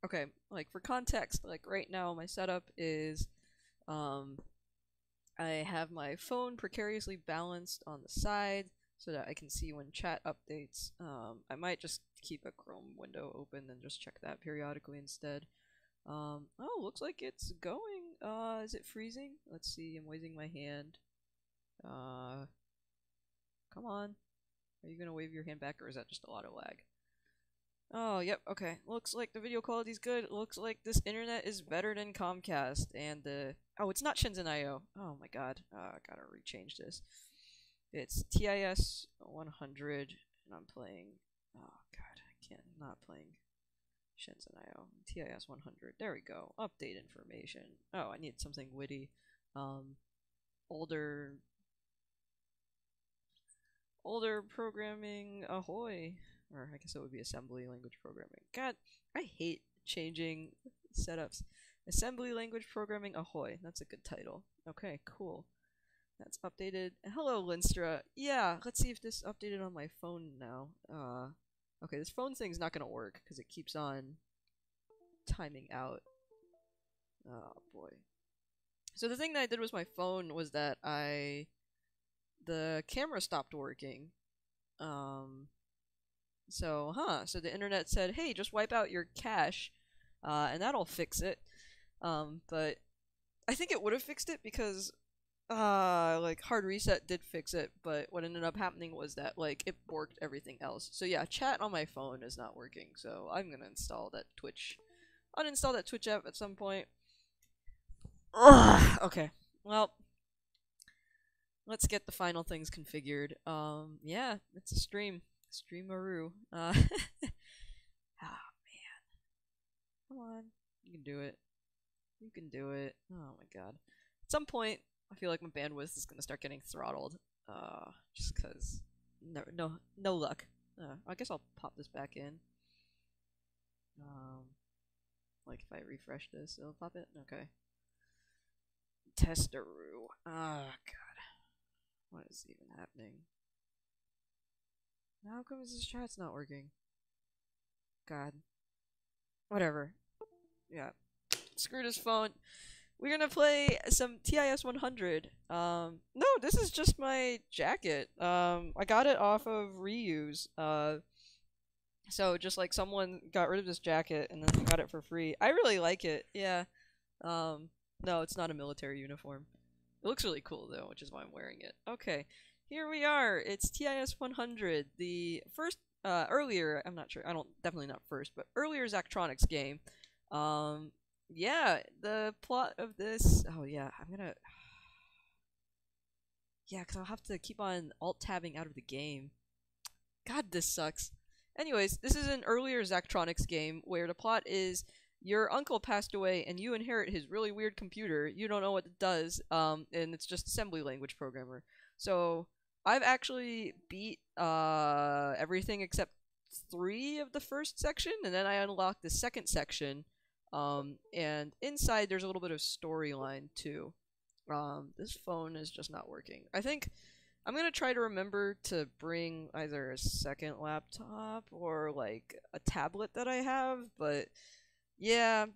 Okay, like for context, like right now my setup is, um, I have my phone precariously balanced on the side so that I can see when chat updates. I might just keep a Chrome window open and just check that periodically instead. Oh, looks like it's going. Is it freezing? Let's see, I'm waving my hand. Uh, Come on. Are you gonna wave your hand back or is that just a lot of lag? Oh, yep, okay. Looks like the video quality's good. Looks like this internet is better than Comcast and the... Oh, it's not Shenzhen.io. Oh my god. Gotta rechange this. It's TIS-100 and I'm playing... Oh god, I can't. I'm not playing Shenzhen.io. TIS-100. There we go. Update information. Oh, I need something witty. Older... Older programming, ahoy! Or I guess it would be assembly language programming. God, I hate changing setups. Assembly language programming, ahoy. That's a good title. Okay, cool. That's updated. Hello, Linstra. Yeah, let's see if this updated on my phone now. Okay, this phone thing's not gonna work because it keeps on timing out. Oh boy. So the thing that I did with my phone was that the camera stopped working. So the internet said, hey, just wipe out your cache, and that'll fix it. But I think it would have fixed it because, like, hard reset did fix it, but what ended up happening was that, like, it borked everything else. So yeah, chat on my phone is not working, so I'm gonna uninstall that Twitch app at some point. Ugh, okay, well, let's get the final things configured. Yeah, it's a stream. Streamaroo. Ah, man. Come on. You can do it. You can do it. Oh my god. At some point, I feel like my bandwidth is gonna start getting throttled. Just cause no luck. I guess I'll pop this back in. Like if I refresh this, it'll pop it? Okay. Testeroo. Ah, god. What is even happening? How come this chat's not working? God. Whatever. Yeah. Screw this phone. We're gonna play some TIS-100. No, this is just my jacket. I got it off of reuse. So just like someone got rid of this jacket and then got it for free. I really like it. Yeah. No, it's not a military uniform. It looks really cool though, which is why I'm wearing it. Okay. Here we are. It's TIS-100, the first, earlier, I'm not sure, definitely not first, but earlier Zachtronics game. Yeah, the plot of this, oh yeah, yeah, because I'll have to keep on alt-tabbing out of the game. God, this sucks. Anyways, this is an earlier Zachtronics game where the plot is your uncle passed away and you inherit his really weird computer. You don't know what it does, and it's just assembly language programmer. So I've actually beat everything except 3 of the first section, and then I unlocked the second section. And inside there's a little bit of storyline too. This phone is just not working. I think I'm gonna try to remember to bring either a second laptop or like a tablet that I have, but yeah.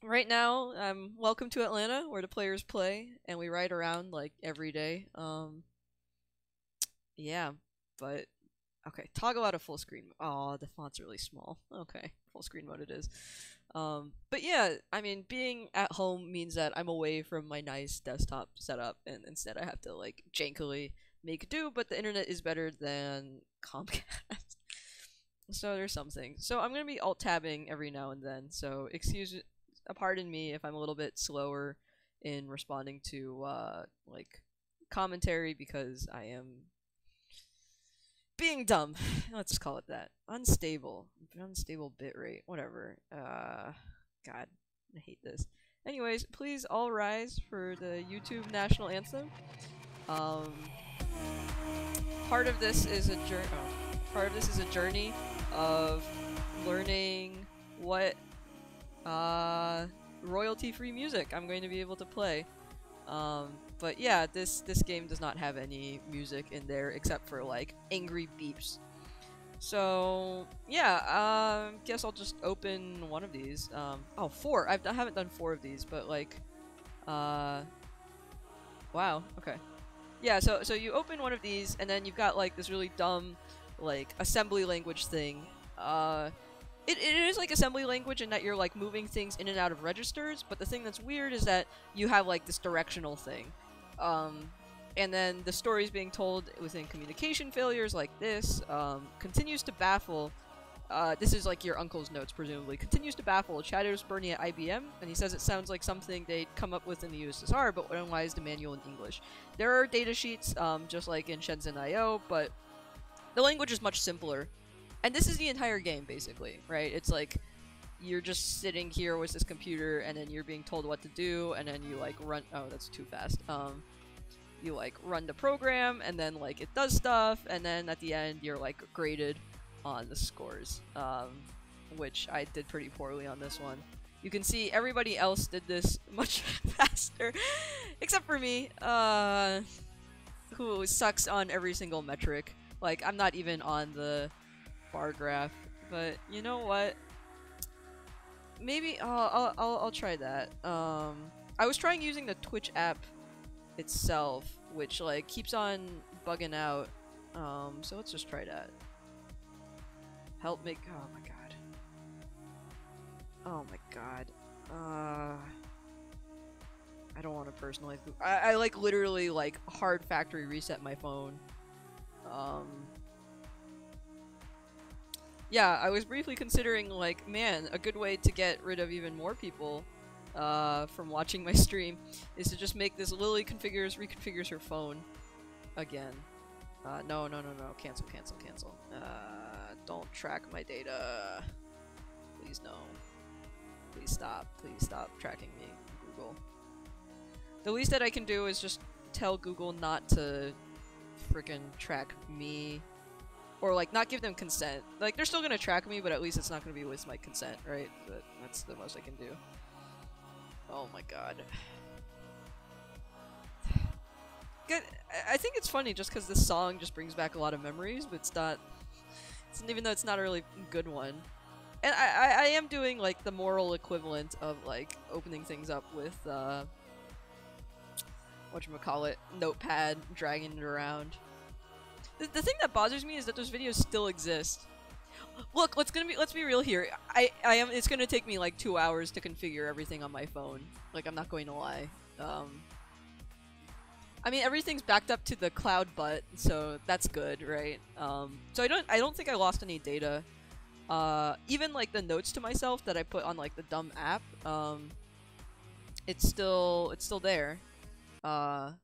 Right now, welcome to Atlanta, where the players play, and we ride around like every day. Yeah, but okay, toggle out of full screen. Oh, the font's really small. Okay, full screen mode it is. But yeah, I mean, being at home means that I'm away from my nice desktop setup, and instead I have to like jankily make do. But the internet is better than Comcast, so there's something. So I'm gonna be alt tabbing every now and then. So pardon me if I'm a little bit slower in responding to like commentary because I am being dumb. Let's call it that. Unstable bitrate, whatever. God, I hate this. Anyways, please all rise for the YouTube national anthem. Part of this is a journey of learning what royalty-free music I'm going to be able to play. But yeah, this game does not have any music in there except for like angry beeps. So yeah, guess I'll just open one of these. Oh, 4. I haven't done 4 of these, but like, wow. Okay. Yeah. So you open one of these, and then you've got like this really dumb, like assembly language thing. It is like assembly language in that you're like moving things in and out of registers, but the thing that's weird is that you have like this directional thing. And then the story is being told within communication failures like this, continues to baffle, this is like your uncle's notes presumably, continues to baffle Chadder's Bernie at IBM, and he says it sounds like something they'd come up with in the USSR, but why is the manual in English? There are data sheets, just like in Shenzhen IO, but the language is much simpler. And this is the entire game, basically, right? It's like, you're just sitting here with this computer, and then you're being told what to do, and then you, like, run- oh, that's too fast. You, like, run the program, and then, like, it does stuff, and then at the end, you're, like, graded on the scores. Which I did pretty poorly on this one. You can see everybody else did this much faster, except for me, who sucks on every single metric. Like, I'm not even on the bar graph, but you know what? Maybe I'll try that. I was trying using the Twitch app itself, which like keeps on bugging out. So let's just try that. Help make. Oh my god. Oh my god. I don't want to personalize. I like literally like hard factory reset my phone. Yeah, I was briefly considering, like, man, a good way to get rid of even more people from watching my stream is to just make this Lily reconfigures her phone again. No, cancel. Don't track my data. Please no. Please stop tracking me, Google. The least that I can do is just tell Google not to frickin' track me. Or, like, not give them consent. Like, they're still gonna track me, but at least it's not gonna be with my consent, right? But that's the most I can do. Oh my god. Good. I think it's funny just because this song just brings back a lot of memories, but it's not... even though it's not a really good one. And I am doing, like, the moral equivalent of, like, opening things up with, whatchamacallit, Notepad, dragging it around. The thing that bothers me is that those videos still exist. Look, let's be real here. It's gonna take me like 2 hours to configure everything on my phone. Like, I'm not going to lie. I mean, everything's backed up to the cloud butt, so that's good, right? So I don't think I lost any data. Even like the notes to myself that I put on like the dumb app, it's still there. Oh,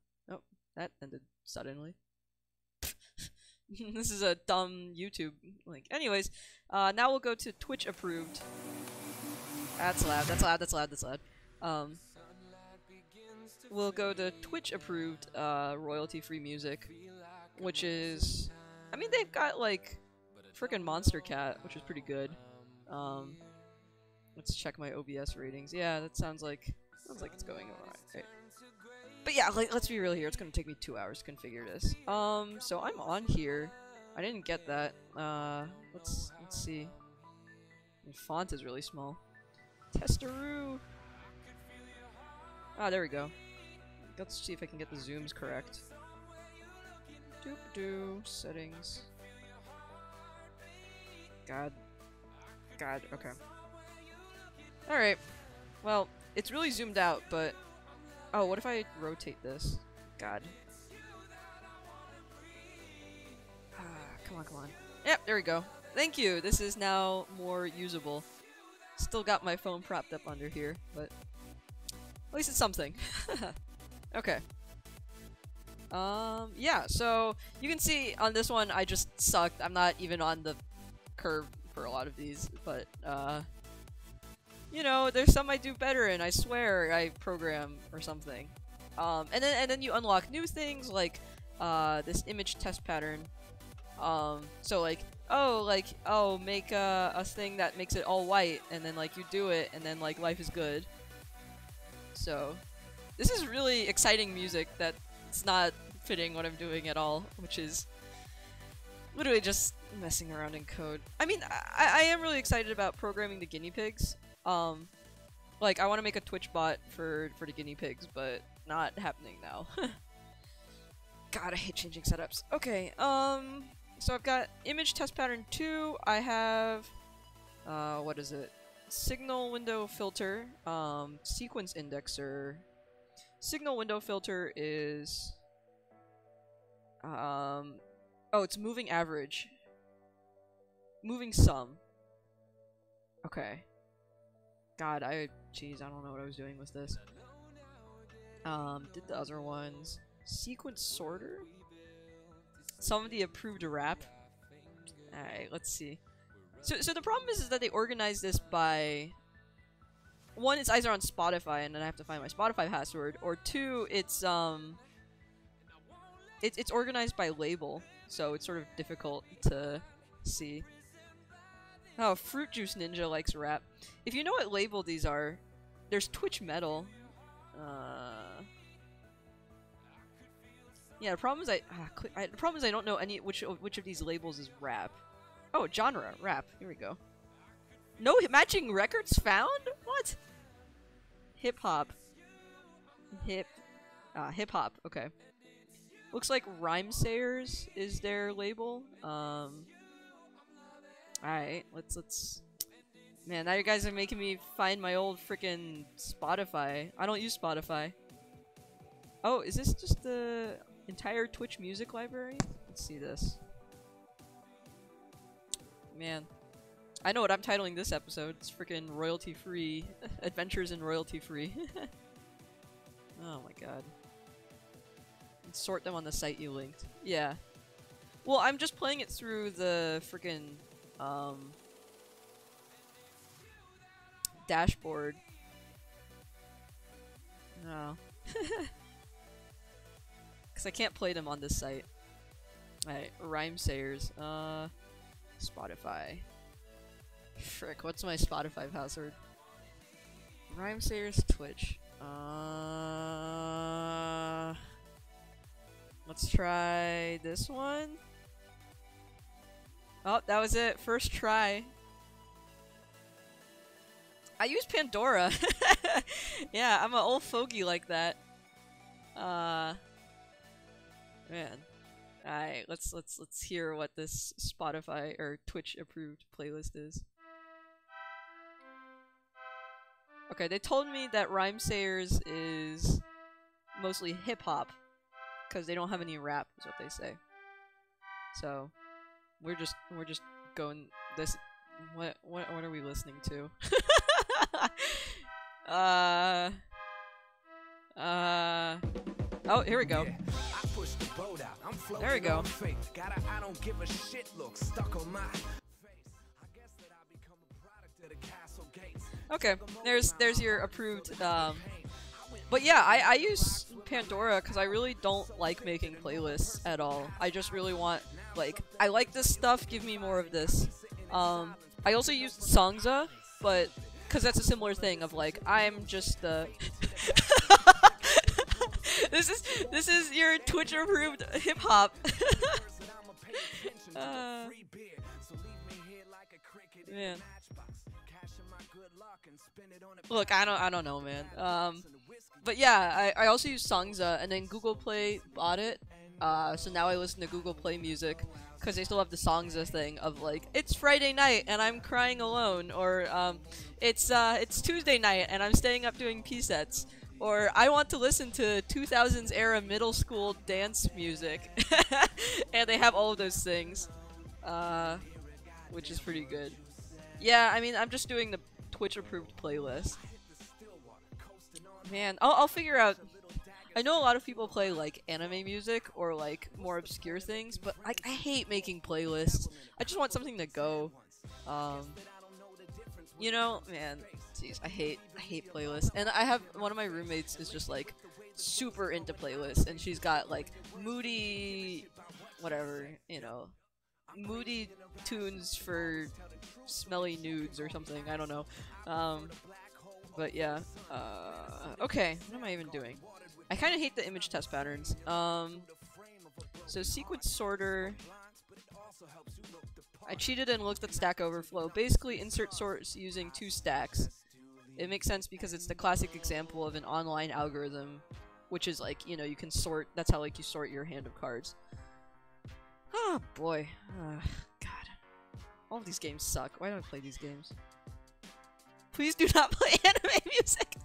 that ended suddenly. This is a dumb YouTube link. Anyways, now we'll go to Twitch approved. That's loud. We'll go to Twitch approved royalty free music, which is, I mean, they've got like frickin' Monster Cat, which is pretty good. Let's check my OBS ratings. Yeah, that sounds like it's going alright. Right. But yeah, like, let's be real here. It's gonna take me 2 hours to configure this. So I'm on here. I didn't get that. Let's see. The font is really small. Testeroo. Ah, there we go. Let's see if I can get the zooms correct. Doop-doo. Settings. God. Okay. Alright. Well, it's really zoomed out, but... Oh, what if I rotate this? God. Come on. Yep, there we go. Thank you! This is now more usable. Still got my phone propped up under here, but... At least it's something. Okay. Yeah, so... You can see on this one, I just sucked. I'm not even on the curve for a lot of these, but, you know, there's some I do better, and I swear I program or something. And then you unlock new things like this image test pattern. So like, make a thing that makes it all white, and then like you do it, and then like life is good. So this is really exciting music that's not fitting what I'm doing at all, which is literally just messing around in code. I mean, I am really excited about programming the guinea pigs. Like, I want to make a Twitch bot for the guinea pigs, but not happening now. God, I hate changing setups. Okay, so I've got image test pattern 2. I have, what is it? Signal window filter, sequence indexer. Signal window filter is, oh, it's moving average. Moving sum. Okay. God, jeez, I don't know what I was doing with this. Did the other ones. Sequence sorter? Some of the approved wrap. Alright, let's see. So the problem is that they organize this by... One, it's either on Spotify and then I have to find my Spotify password, or two, it's organized by label, so it's sort of difficult to see. Oh, Fruit Juice Ninja likes rap. If you know what label these are, there's Twitch Metal. Yeah, the problem is I don't know which of these labels is rap. Oh, genre rap. Here we go. No matching records found? What? Hip hop. Hip hop. Okay. Looks like Rhymesayers is their label. Alright, let's... Man, now you guys are making me find my old frickin' Spotify. I don't use Spotify. Oh, is this just the entire Twitch music library? Let's see this. Man. I know what I'm titling this episode. It's frickin' royalty-free. Adventures in royalty-free. Oh my god. And sort them on the site you linked. Yeah. Well, I'm just playing it through the frickin' dashboard. No. Because I can't play them on this site. Alright, Rhymesayers. Spotify. Frick, what's my Spotify password? Rhymesayers Twitch. Let's try this one. Oh, that was it. First try. I use Pandora. Yeah, I'm an old fogey like that. Man. Alright, let's hear what this Spotify or Twitch approved playlist is. Okay, they told me that Rhymesayers is mostly hip hop because they don't have any rap, is what they say. So we're just going this. What are we listening to? Oh, here we go. There we go. Okay, there's your approved. But yeah, I use Pandora because I really don't like making playlists at all. I just really want, like, I like this stuff, give me more of this. I also used Songza, but because that's a similar thing of like, I'm just the this is your Twitch approved hip hop. Man. Look, I don't know, man. But yeah, I also use Songza, and then Google Play bought it. So now I listen to Google Play Music because they still have the Songza thing of like, it's Friday night and I'm crying alone, or it's Tuesday night and I'm staying up doing P-sets, or I want to listen to 2000s era middle school dance music. And they have all of those things, which is pretty good. Yeah, I mean, I'm just doing the Twitch approved playlist. Man, I'll figure out. I know a lot of people play like anime music or like more obscure things, but like I hate making playlists. I just want something to go. You know, man, jeez, I hate playlists. And I have one of my roommates is just like super into playlists, and she's got like moody, whatever, you know, moody tunes for smelly nudes or something. I don't know. But yeah. Okay, what am I even doing? I kind of hate the image test patterns. So sequence sorter. I cheated and looked at Stack Overflow. Basically, insert sorts using 2 stacks. It makes sense because it's the classic example of an online algorithm, which is like, you know, you can sort. That's how like you sort your hand of cards. Oh boy, God, all of these games suck. Why do I play these games? Please do not play anime music.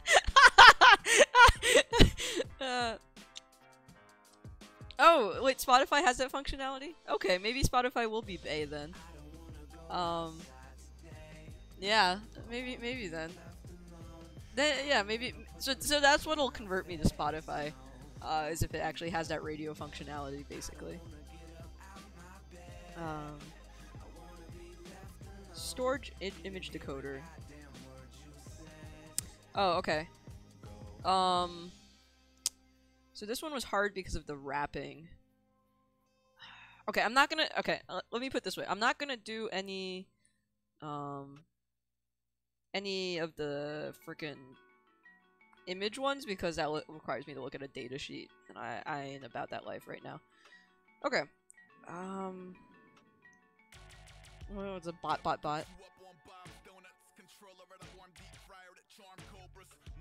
Oh, wait, Spotify has that functionality? Okay, maybe Spotify will be bae then. Yeah, maybe then. Yeah, maybe. So that's what'll convert me to Spotify, is if it actually has that radio functionality, basically. Storage image decoder. Oh, okay. So this one was hard because of the wrapping. Okay, I'm not gonna. Okay, let me put it this way. I'm not gonna do any of the freaking image ones because that requires me to look at a data sheet, and I ain't about that life right now. Okay. Oh, it's a bot.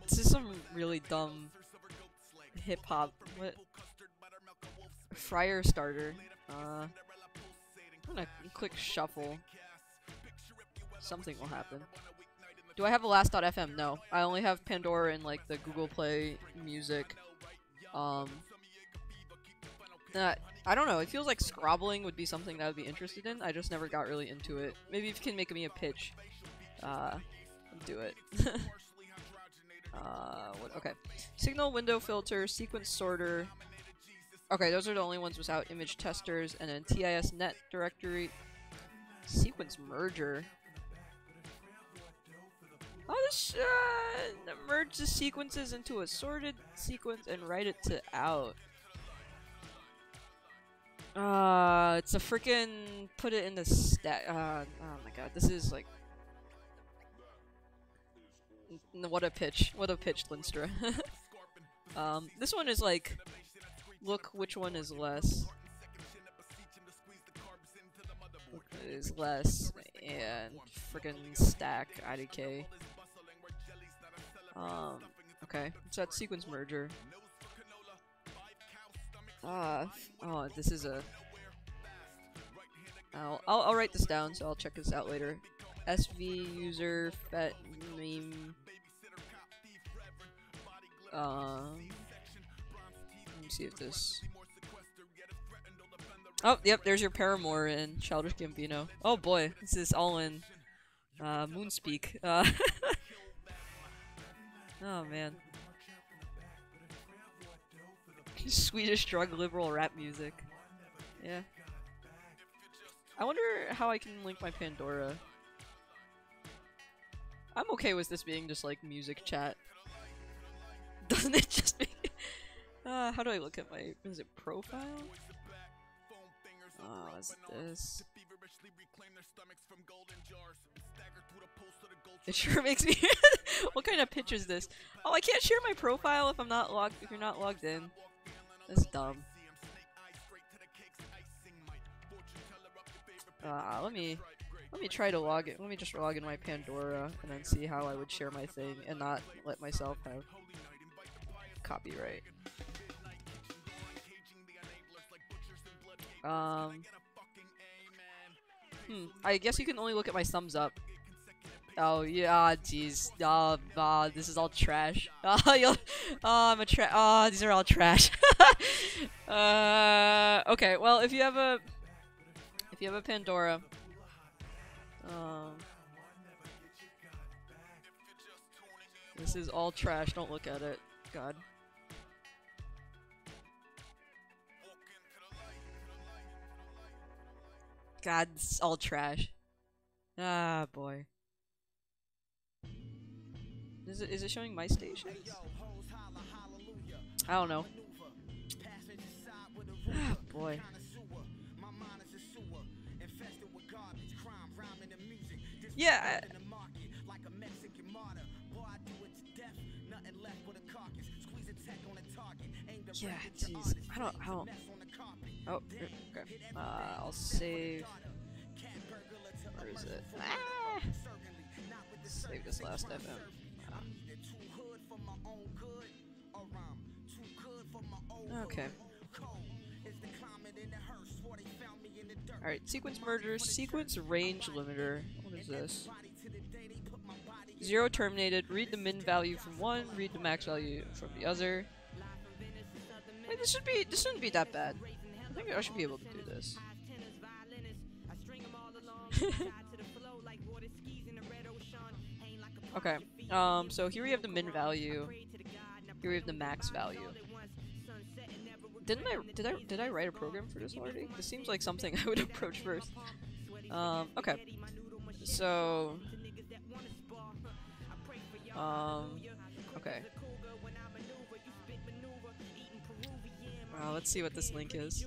This is some really dumb hip hop. What? Fryer starter. I'm gonna click shuffle. Something will happen. Do I have a last.fm? No. I only have Pandora and like the Google Play Music. I don't know. It feels like scrobbling would be something that I would be interested in. I just never got really into it. Maybe if you can make me a pitch, I'll do it. What? Okay. Signal window filter, sequence sorter. Okay, those are the only ones without image testers, and then TIS-net directory. Sequence merger. I'll just merge the sequences into a sorted sequence and write it to out. It's a freaking put it in the stack. Oh my god, this is like. What a pitch. What a pitch, Linstra. This one is like. Look which one is less. Is less and freaking stack IDK. Okay, so that's sequence merger. Oh, this is a. I'll write this down, so I'll check this out later. SV user fet meme. Let me see if this. Oh, yep, there's your Paramore in Childish Gambino. Oh boy, this is all in Moonspeak. Oh man. Swedish drug liberal rap music. Yeah. I wonder how I can link my Pandora. I'm okay with this being just like music chat. Doesn't it just be? How do I look at my? Is it profile? Oh, what's this? It sure makes me. What kind of pitch is this? Oh, I can't share my profile if I'm not logged. If you're not logged in, that's dumb. Let me try to log it. Let me just log in my Pandora and then see how I would share my thing and not let myself have copyright. I guess you can only look at my thumbs up. Oh yeah, jeez. This is all trash. I'm a these are all trash. Okay. Well, if you have a Pandora, this is all trash. Don't look at it. God. God, it's all trash. Ah, boy. Is it showing my stations? I don't know. Ah, boy. Yeah. Yeah, jeez. I don't. Oh, okay. I'll save. Where is it? Ah! Save this last FM. Okay. Alright, sequence merger, sequence range limiter. What is this? 0 terminated, read the min value from one, read the max value from the other. Wait, this shouldn't be that bad. I think I should be able to do this. Okay. So here we have the min value. Here we have the max value. Did I write a program for this already? This seems like something I would approach first. Okay. So okay. Let's see what this link is.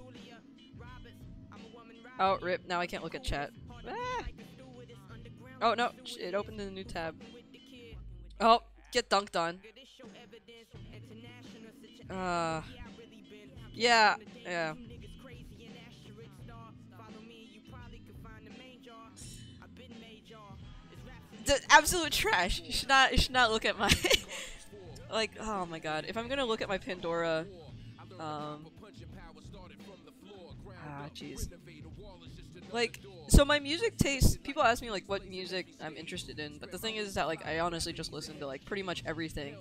Oh, rip, now I can't look at chat. Ah! Oh no, it opened in a new tab. Oh, get dunked on. Yeah. Absolute trash. You should not look at my like, oh my god. If I'm gonna look at my Pandora, jeez. Like, so my music taste, people ask me like what music I'm interested in, but the thing is that like I honestly just listen to like pretty much everything.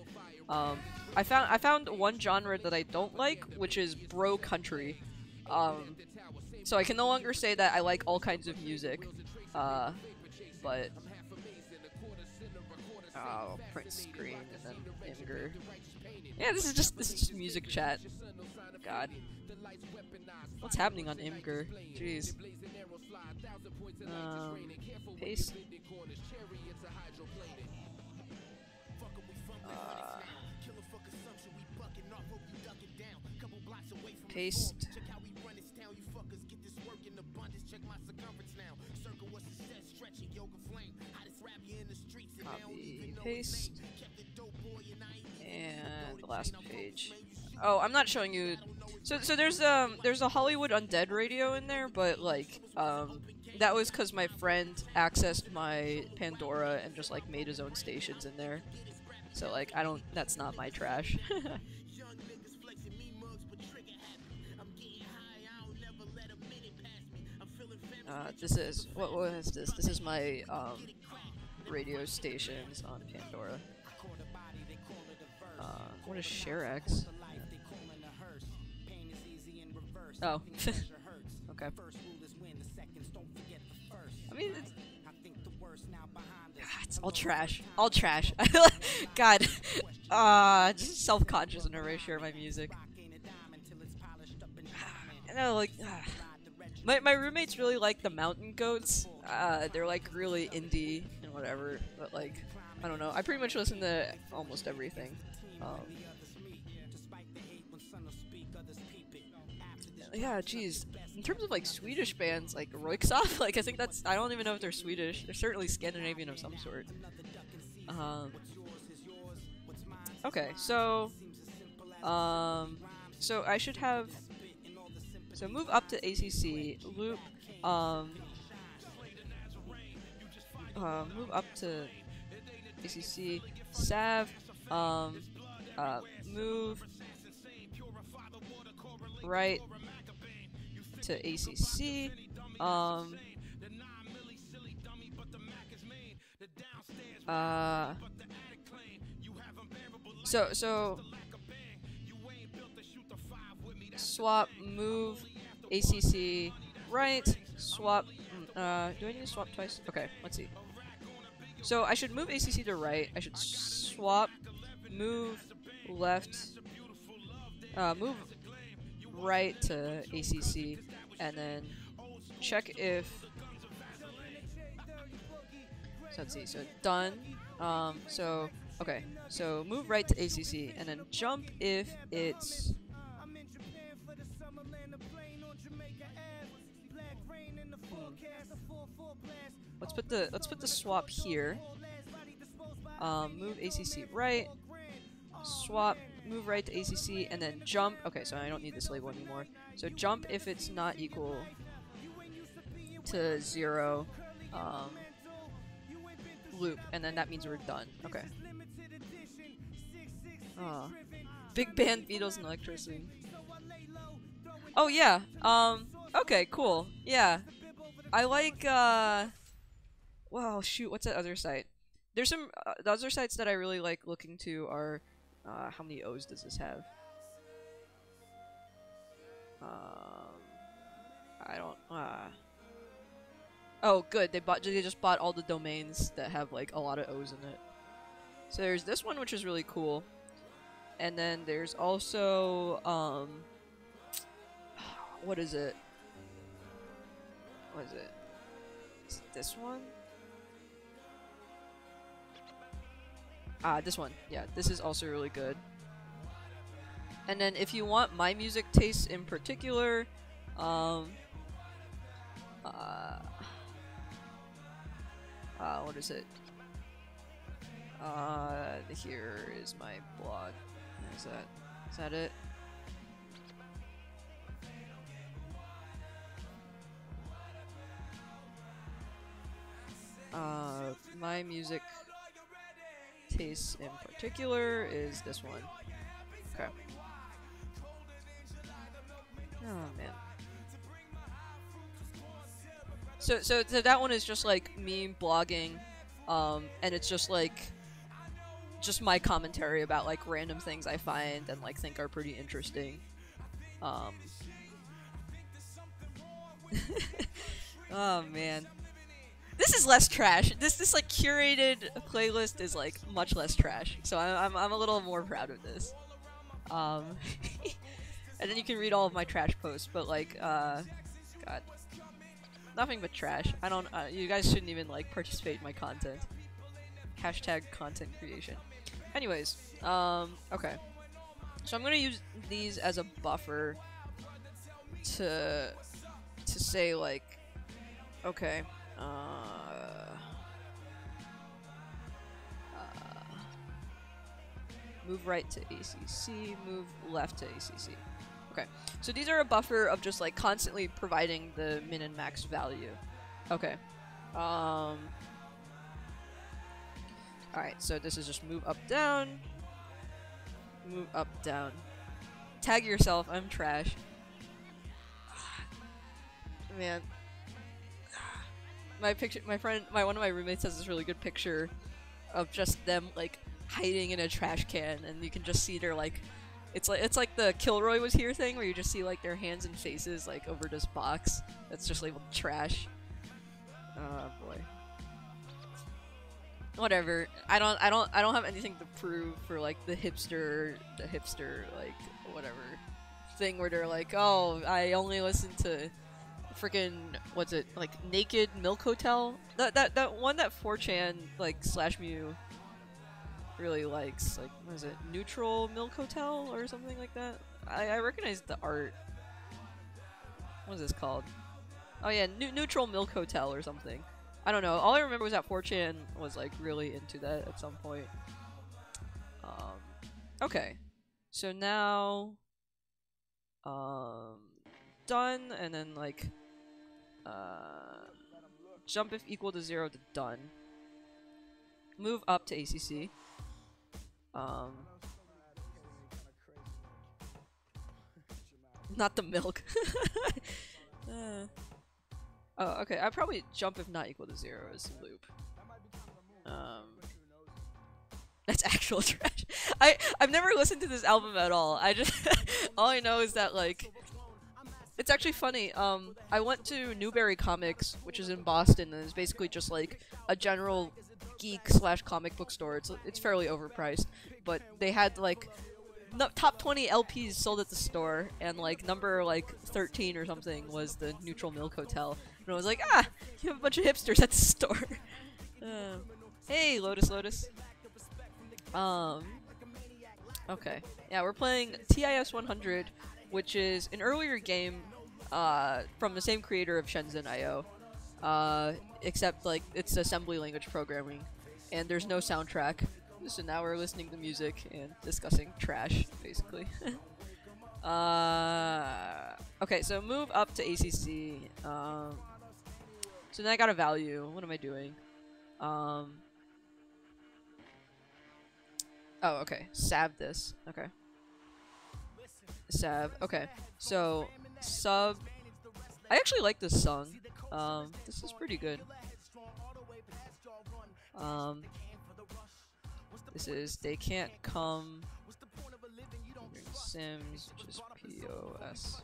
I found one genre that I don't like, which is bro country. So I can no longer say that I like all kinds of music. But oh, print screen and then Imgur. Yeah, this is just music chat. God. What's happening on Imgur? Jeez. Paste. Paste. Copy, paste. And the last page. Oh, I'm not showing you. So there's a Hollywood Undead radio in there, but like that was because my friend accessed my Pandora and just like made his own stations in there. So like that's not my trash. This is what is this? This is my radio stations on Pandora. What is ShareX? Oh. Okay. I mean, it's all trash. All trash. God. Just self-conscious whenever I share my music. I know, like, my roommates really like the Mountain Goats. They're like really indie and whatever, but like, I don't know. I pretty much listen to almost everything. Yeah, geez. In terms of like Swedish bands, like Royksoff, like I think I don't even know if they're Swedish. They're certainly Scandinavian of some sort. Okay, so I should have. So move up to ACC, loop, move up to ACC, Sav, move right to ACC, so swap, move, ACC, right, swap, do I need to swap twice? Okay, let's see. So I should move ACC to right, I should swap, move left, move right to ACC, and then check if, so let's see, so done, okay, so move right to ACC, and then jump if it's, let's put the swap here. Move ACC right, swap, move right to ACC, and then jump. Okay, so I don't need this label anymore. So jump if it's not equal to 0, loop, and then that means we're done. Okay. Big band, Beatles, and electricity. Oh yeah. Okay, cool. Yeah. I like well, shoot, what's that other site? There's some the other sites that I really like looking to are how many O's does this have? I don't oh, good. They just bought all the domains that have like a lot of O's in it. So there's this one, which is really cool. And then there's also what is it? What is it? Is it this one? This one. Yeah, this is also really good. And then if you want my music tastes in particular, what is it? Here is my blog. Is that it? My music taste in particular is this one. Okay. Oh man. So that one is just like me blogging, and it's just like my commentary about like random things I find and like think are pretty interesting. Oh man. This is less trash. This like curated playlist is like much less trash. So I'm a little more proud of this. And then you can read all of my trash posts, but like God, nothing but trash. I don't. You guys shouldn't even like participate in my content. Hashtag content creation. Anyways, okay. So I'm gonna use these as a buffer to say like, okay. Move right to ACC, move left to ACC. Okay, so these are a buffer of just like constantly providing the min and max value. Okay. Alright, so this is just move up, down. Move up, down. Tag yourself, I'm trash. Man. One of my roommates has this really good picture of just them like hiding in a trash can, and you can just see their like, it's like the Kilroy was here thing where you just see like their hands and faces like over this box that's just labeled trash. Oh boy. Whatever. I don't have anything to prove for like the hipster like whatever thing where they're like, oh, I only listen to freaking what's it, like Naked Milk Hotel, that one that 4chan like /mu really likes, like what is it, Neutral Milk Hotel or something like that. I recognize the art. What is this called? Oh yeah, Neutral Milk Hotel or something. I don't know. All I remember was that 4chan was like really into that at some point. Okay, so now done, and then like jump if equal to 0 to done. Move up to ACC. Not the milk. Oh, okay. I'd probably jump if not equal to 0 as the loop. That's actual trash. I've never listened to this album at all. I just all I know is that like it's actually funny. I went to Newberry Comics, which is in Boston, and it's basically just like a general geek / comic book store. It's fairly overpriced, but they had like top 20 LPs sold at the store, and like number like 13 or something was the Neutral Milk Hotel. And I was like, ah, you have a bunch of hipsters at the store. Hey, Lotus. Okay. Yeah, we're playing TIS-100, which is an earlier game from the same creator of Shenzhen.io, except like it's assembly language programming, and there's no soundtrack. So now we're listening to music and discussing trash, basically. Okay, so move up to ACC. So then I got a value. What am I doing? Oh, okay. Sab this. Okay. Sab. Okay. So, sub. I actually like this song. This is pretty good. This is They Can't Come Sims, which is POS.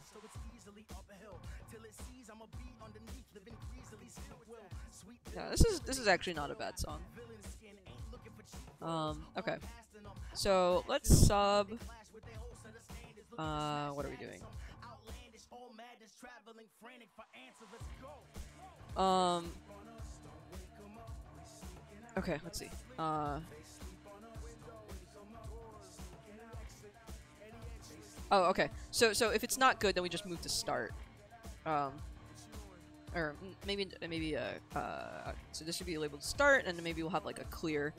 Yeah, this is actually not a bad song. Okay. So let's sub. What are we doing? Okay, let's see. Oh, okay. So if it's not good, then we just move to start. Or maybe so this should be labeled start, and then maybe we'll have like a clear.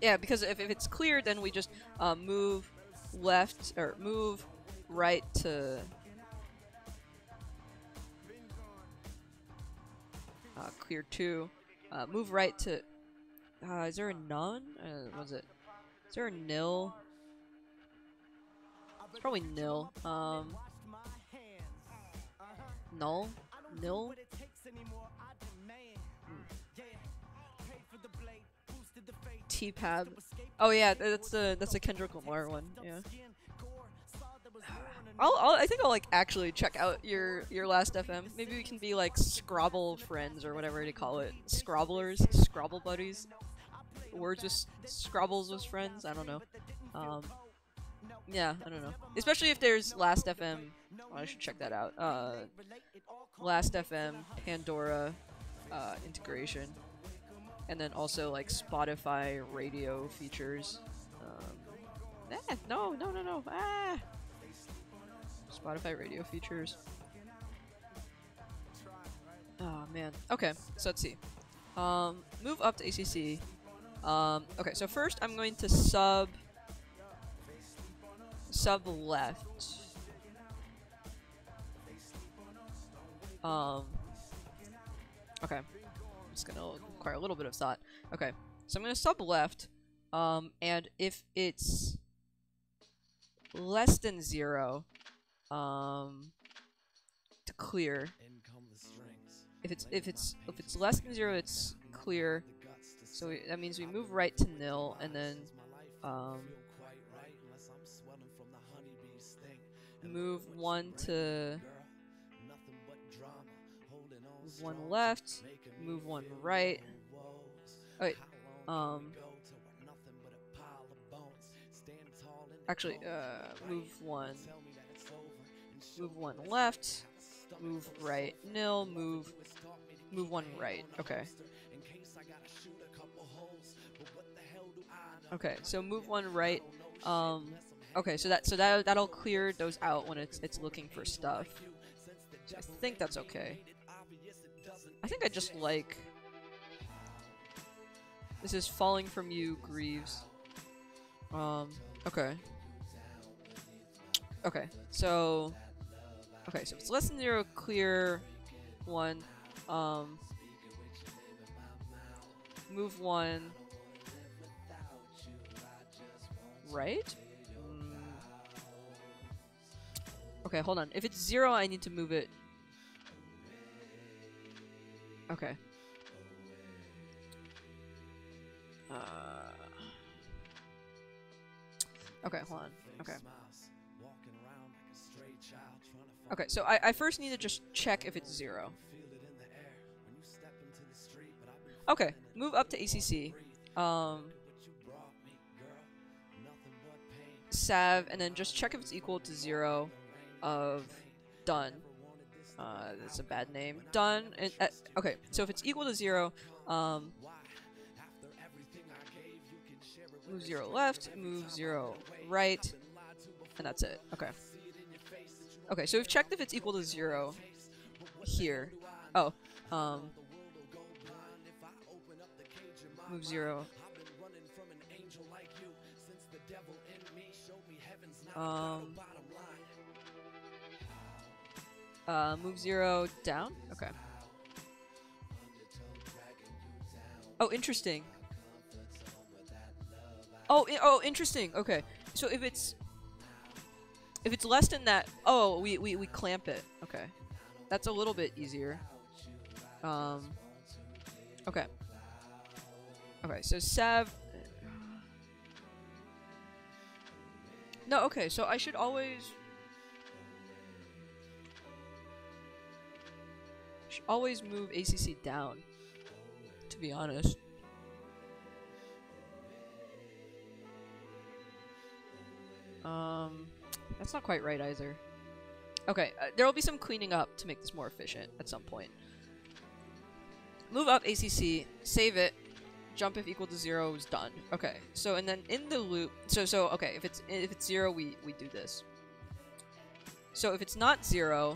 Yeah, because if it's clear, then we just move left or move right to clear 2. Move right to. Is there a none? Was it? Is there a nil? It's probably nil. Null? Nil? T-Pab. Oh yeah, that's a Kendrick Lamar one. Yeah. I think I'll like actually check out your last FM. Maybe we can be like Scrabble friends or whatever they call it. Scrabblers, Scrabble buddies. Words with Scrabbles with friends. I don't know. Yeah, I don't know. Especially if there's Last FM. Oh, I should check that out. Last FM, Pandora, integration, and then also like Spotify radio features. No. Ah. Spotify radio features. Oh man. Okay, so let's see. Move up to ACC. Okay, so first I'm going to sub left. Okay. I'm just gonna require a little bit of thought. Okay, so I'm gonna sub left. And if it's less than 0, to clear. If it's less than 0, it's clear. So that means we move right to nil, and then move 1 to move 1 left, move 1 right. Oh, wait, actually, move 1 left, move right, nil, move 1 right. Okay. Okay, so move 1 right. Okay, so that'll clear those out when it's looking for stuff. So I think that's okay. I think I just like. This is Falling From You, Greaves. Okay. Okay, so if it's less than 0, clear 1. Move 1 right. Okay, hold on. If it's 0, I need to move it. Okay. Okay, hold on. Okay. Okay, so I first need to just check if it's 0. Okay, move up to ACC. Sav, and then just check if it's equal to 0 of done. That's a bad name. Done. And, okay, so if it's equal to 0, move 0 left, move 0 right, and that's it. Okay. Okay, so we've checked if it's equal to 0 here. Oh, move 0. Move 0 down? Okay. Oh, interesting. Oh, interesting. Okay. So if it's less than that, oh, we clamp it. Okay. That's a little bit easier. Okay. Okay, so Sav. No, okay, so I should always move ACC down, to be honest. That's not quite right either. Okay, there will be some cleaning up to make this more efficient at some point. Move up ACC, save it, jump if equal to 0 is done. Okay, so and then in the loop, so okay, if it's 0, we do this. So if it's not 0,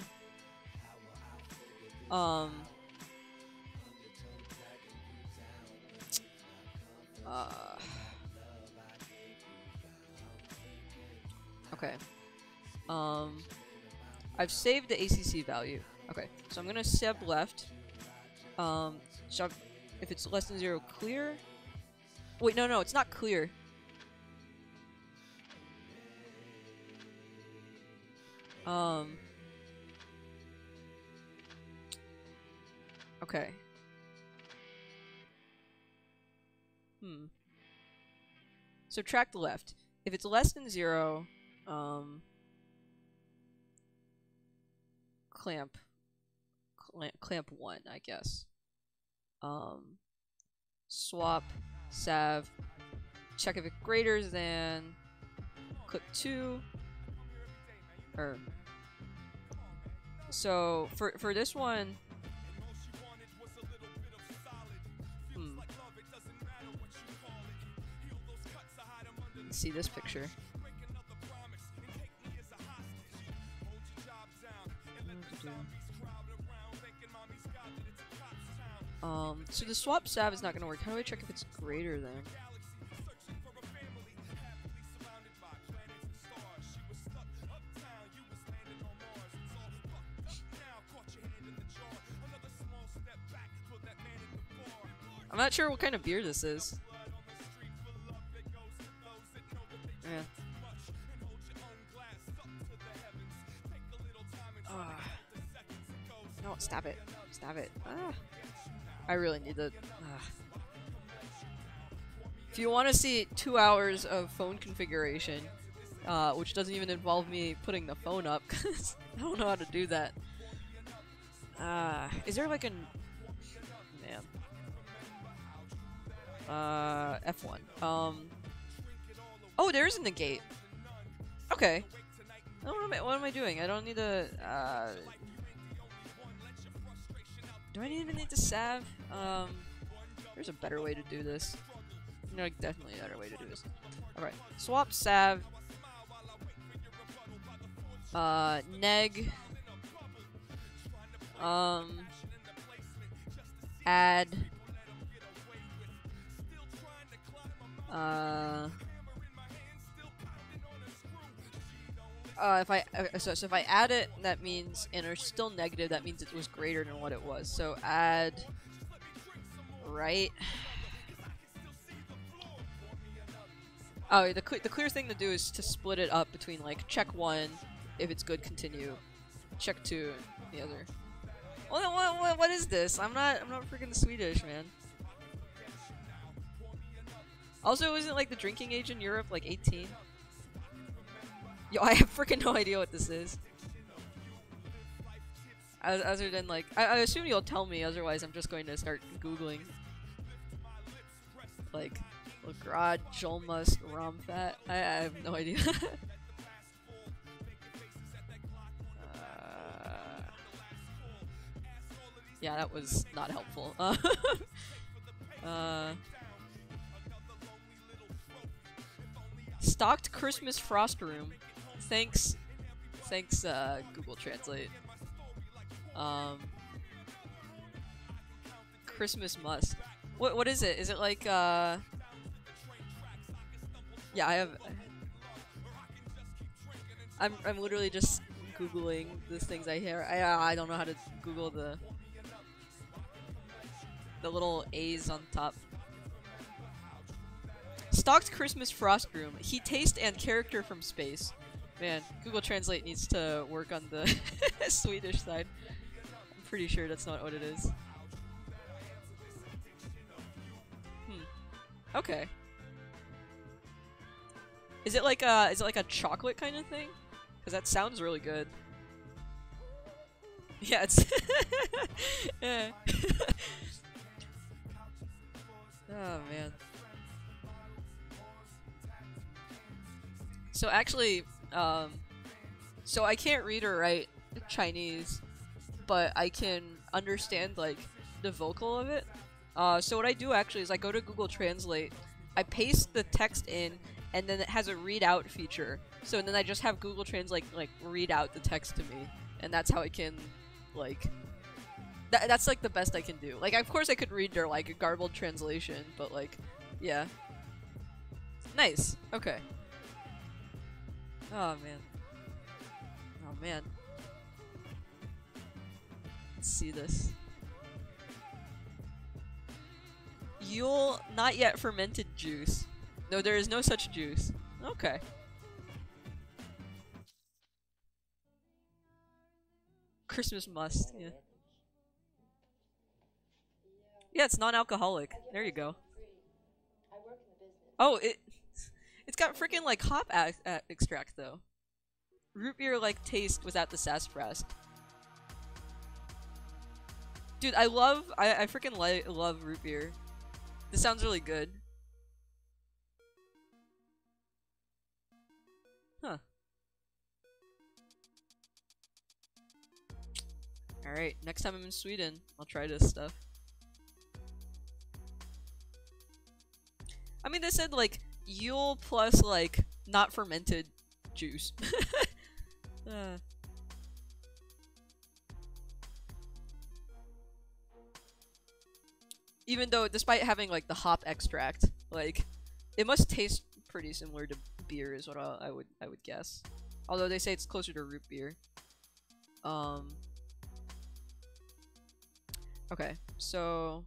okay. I've saved the ACC value. Okay, so I'm gonna sub left. Shove if it's less than 0, clear. Wait, no, it's not clear. Okay. Subtract left. If it's less than 0, clamp 1, I guess. Swap, sav, check if it's greater than, click 2, or, so, for this one, let's see this picture. So the swap sav is not gonna work. How do I check if it's greater than? I'm not sure what kind of beer this is. Yeah. No, stop it. Stop it. I really need to... If you want to see 2 hours of phone configuration, which doesn't even involve me putting the phone up, because I don't know how to do that. Is there like an... Man. F1. Oh, there is a negate. Okay. What am I doing? I don't need to... Do I even need to sav? There's a better way to do this. No, definitely a better way to do this. Alright. Swap sav. Neg. Add. So if I add it, that means, and it's still negative, that means it was greater than what it was. So add, right? Oh, the clear thing to do is to split it up between like check 1, if it's good, continue. Check 2, the other. What is this? I'm not freaking Swedish, man. Also, isn't like the drinking age in Europe like 18? Yo, I have freaking no idea what this is. Other than like, I assume you'll tell me, otherwise I'm just going to start Googling. Like, Legrad, Jolmust, Romfat. I have no idea. Yeah, that was not helpful. Stocked Christmas Frost Room. Thanks, Google Translate. Christmas must. What is it? Is it like, yeah, I have... I'm literally just googling the things I hear. I don't know how to Google the little A's on top. Stocked Christmas frost room. Heat taste and character from space. Man, Google Translate needs to work on the Swedish side. I'm pretty sure that's not what it is. Okay. Is it like a chocolate kind of thing? Because that sounds really good. Yeah, it's yeah. Oh man. So actually, so I can't read or write Chinese, but I can understand like the vocal of it. So what I do actually is I go to Google Translate, I paste the text in, and then it has a read out feature. So then I just have Google Translate like read out the text to me, and that's how I can like that's like the best I can do. Like of course I could read their like garbled translation, but like yeah. Nice. Okay. Oh man. Oh man. Let's see this. Yule not yet fermented juice. No, there is no such juice. Okay. Christmas must, yeah. Yeah, it's non-alcoholic. There you go. Oh, it's got freaking like hop extract though. Root beer like taste without the sassafras. Dude, I freaking love root beer. This sounds really good. Huh. Alright, next time I'm in Sweden, I'll try this stuff. I mean, they said like Yule plus like not fermented juice. Even though, despite having like the hop extract, like it must taste pretty similar to beer, is what I would guess. Although they say it's closer to root beer. Okay, so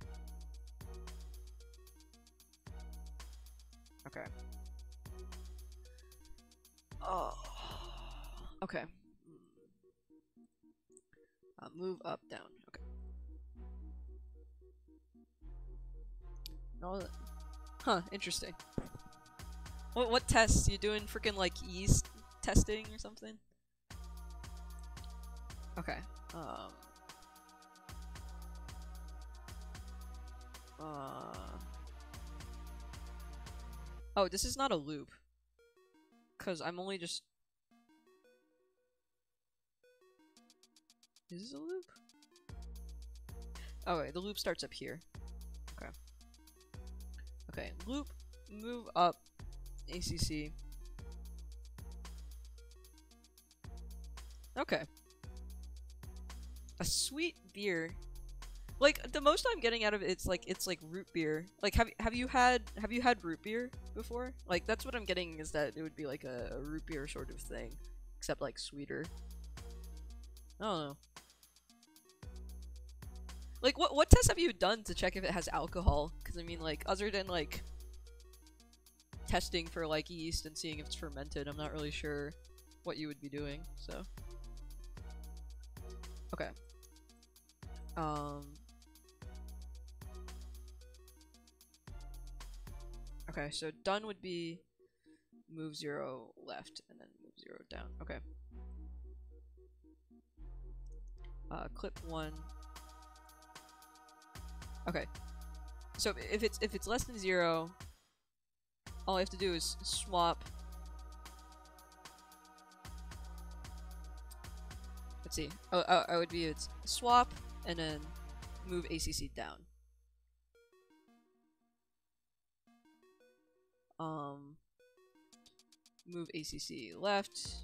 okay. Oh. Okay. Move up, down. Okay. No. Huh. Interesting. What tests you doing? Freaking like yeast testing or something? Okay. Oh, this is not a loop. 'Cause I'm only just... Is this a loop? Oh wait, the loop starts up here. Okay. Okay, loop, move up, ACC. Okay. A sweet beer. Like the most I'm getting out of it's like root beer. Like have you had root beer before? Like that's what I'm getting, is that it would be like a root beer sort of thing, except like sweeter. I don't know. Like what tests have you done to check if it has alcohol? Because I mean, like other than like testing for like yeast and seeing if it's fermented, I'm not really sure what you would be doing. So okay. Okay, so done would be move 0 left and then move 0 down. Okay. Clip 1. Okay. So if it's less than 0, all I have to do is swap. Let's see. I would be it's swap and then move ACC down. Move ACC left,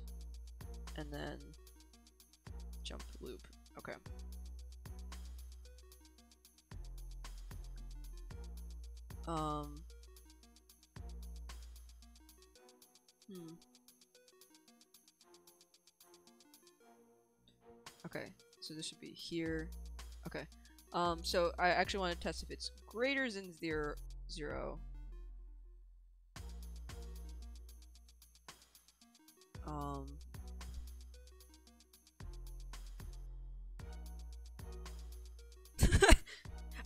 and then jump loop. Okay. Okay, so this should be here. Okay. So I actually want to test if it's greater than 0.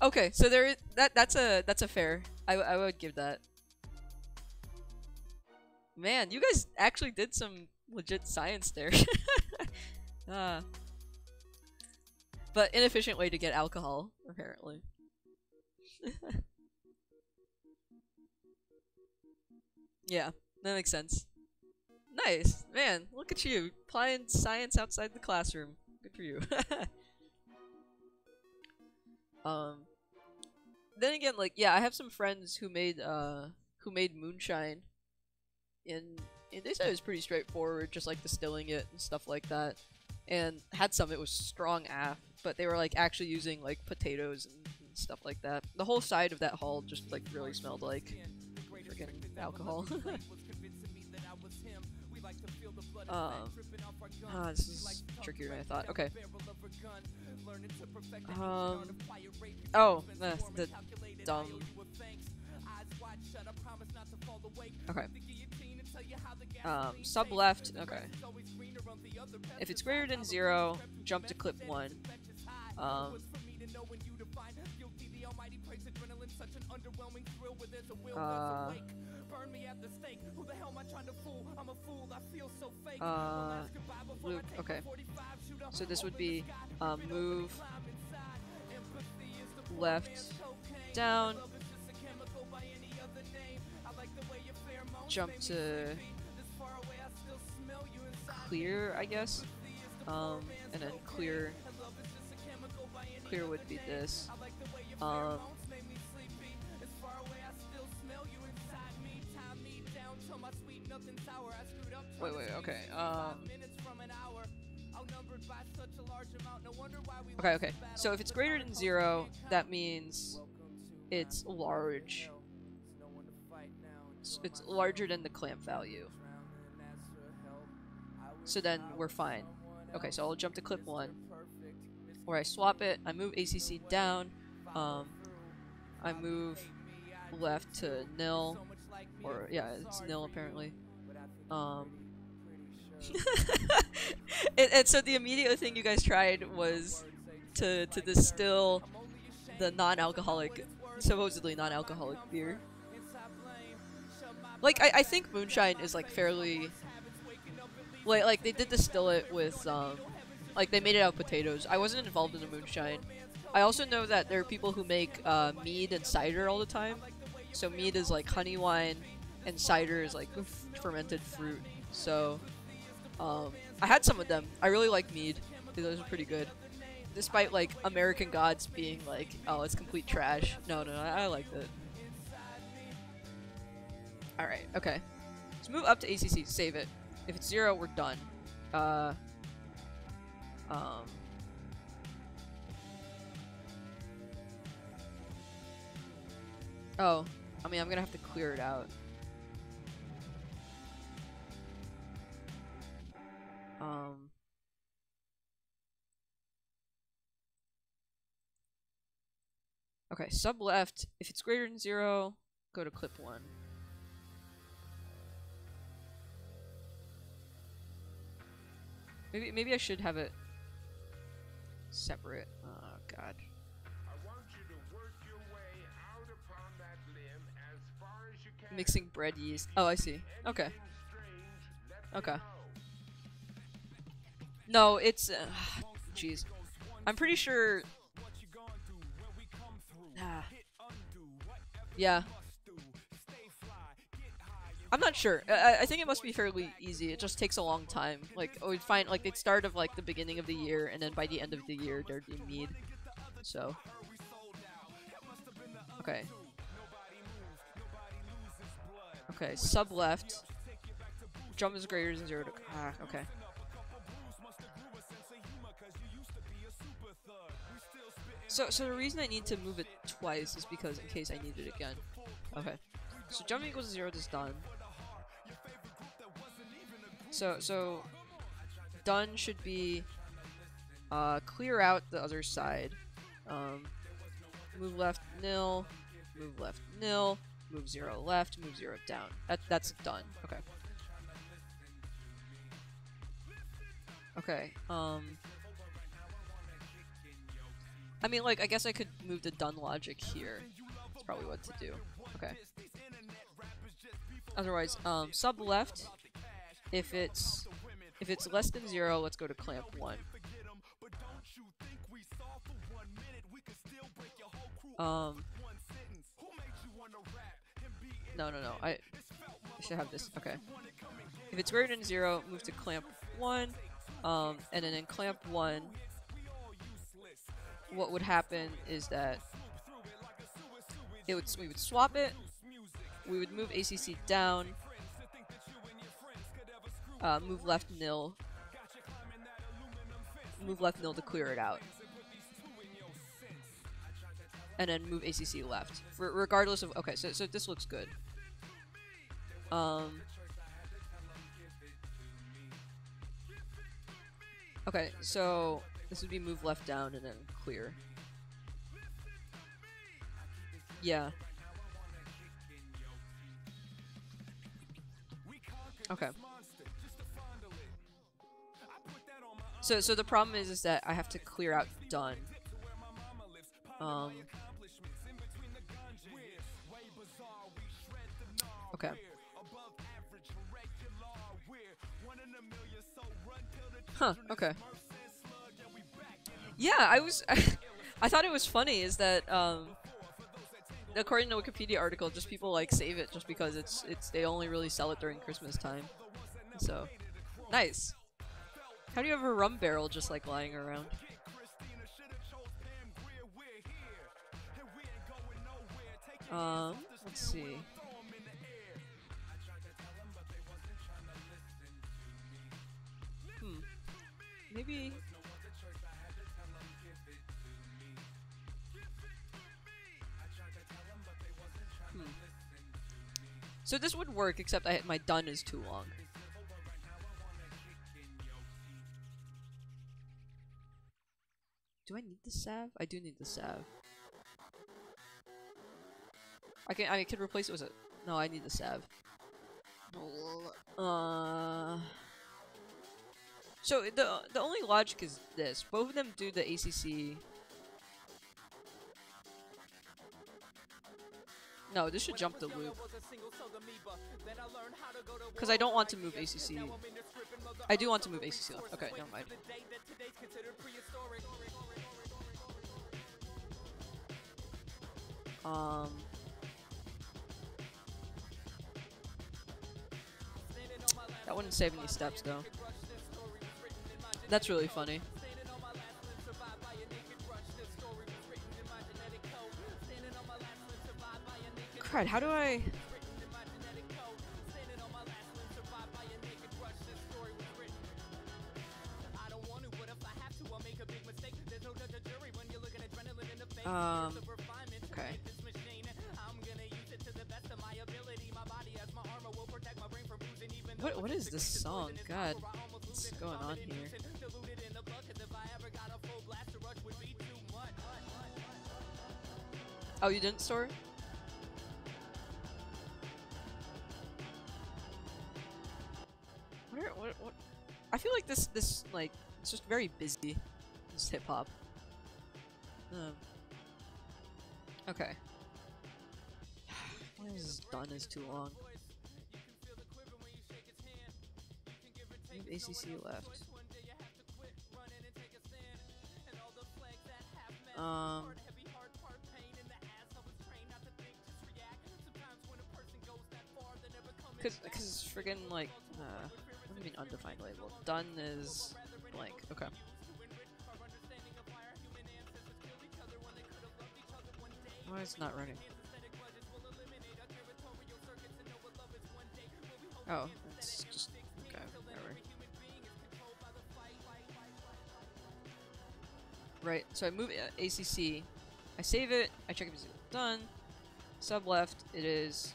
Okay, so that's a fair. I would give that. Man, you guys actually did some legit science there. But inefficient way to get alcohol, apparently. Yeah, that makes sense. Nice, man. Look at you applying science outside the classroom. Good for you. um, then again, like, yeah, I have some friends who made moonshine, and they said it was pretty straightforward, just like distilling it and stuff like that. And had some it was strong AF, but they were like actually using like potatoes and stuff like that. The whole side of that hall just like really smelled like freaking alcohol. This is trickier than I thought. Okay. Oh, the dumb. Okay. Sub left. Okay. If it's greater than 0, jump to clip 1. Loop. Okay. So this would be move left down, jump to clear, I guess, and then clear would be this. Wait, okay. Okay. So if it's greater than 0, that means it's large. It's larger than the clamp value. So then we're fine. Okay, so I'll jump to clip 1, where I swap it. I move ACC down. I move left to nil, or yeah, it's nil apparently. And so the immediate thing you guys tried was to distill the non-alcoholic, supposedly non-alcoholic beer. Like I think moonshine is like fairly like they did distill it with like they made it out of potatoes. I wasn't involved in the moonshine. I also know that there are people who make mead and cider all the time. So mead is like honey wine, and cider is like fermented fruit. So I had some of them. I really like mead. Those are pretty good. Despite like American Gods being like, oh, it's complete trash. No, I liked it. Alright, okay. Let's move up to ACC, save it. If it's 0, we're done. Oh, I mean, I'm gonna have to clear it out. Okay, sub left. If it's greater than 0, go to clip 1. Maybe I should have it separate. Oh god. I want you to work your way out upon that limb as far as you can. Mixing bread yeast. Oh, I see. Okay. Okay. No, it's jeez. I'm pretty sure. Yeah. I'm not sure. I think it must be fairly easy. It just takes a long time. Like, we'd find, like, they'd start of, like, the beginning of the year, and then by the end of the year, there'd be mead. So. Okay. Okay, sub left. Jump is greater than 0 to... okay. So the reason I need to move it twice is because in case I need it again. Okay. So jump equals 0 is done. So done should be Clear out the other side. Move left, nil. Move left, nil. Move 0 left, move 0 down. That's done. Okay. Okay, I mean, like, I guess I could move the done logic here. That's probably what to do. Okay. Otherwise, sub left, if it's less than 0, let's go to clamp 1. No, I should have this. Okay. If it's greater than 0, move to clamp 1, and then in clamp 1, what would happen is that we would swap it, we would move ACC down, move left nil, move left nil to clear it out, and then move ACC left. Regardless of, okay, so this looks good. Okay, so this would be move left down and then clear. Yeah. Okay. So the problem is that I have to clear out done. Okay. Huh, okay. Yeah, I thought it was funny is that, according to Wikipedia article, just people like save it just because they only really sell it during Christmas time. So, nice. How do you have a rum barrel just like lying around? Let's see. Maybe. So this would work, except my done is too long. Do I need the salve? I do need the salve. I could replace it with a. No, I need the salve. So the only logic is this: both of them do the ACC. No, this should jump the loop. Because I don't want to move ACC. I do want to move ACC left. Okay, never mind. That wouldn't save any steps though. That's really funny. Crud, how do I... Okay. What is this song? God, what's going on here? Oh, you didn't store it? What? I feel like this like it's just very busy. This hip hop. Okay. Why is done is too long? Move ACC left. Cause friggin' like what do you mean undefined label? Done is blank. Okay. Why is it not running? Oh, it's just okay. Whatever. Right. So I move ACC. I save it. I check if it's done. Sub left. It is.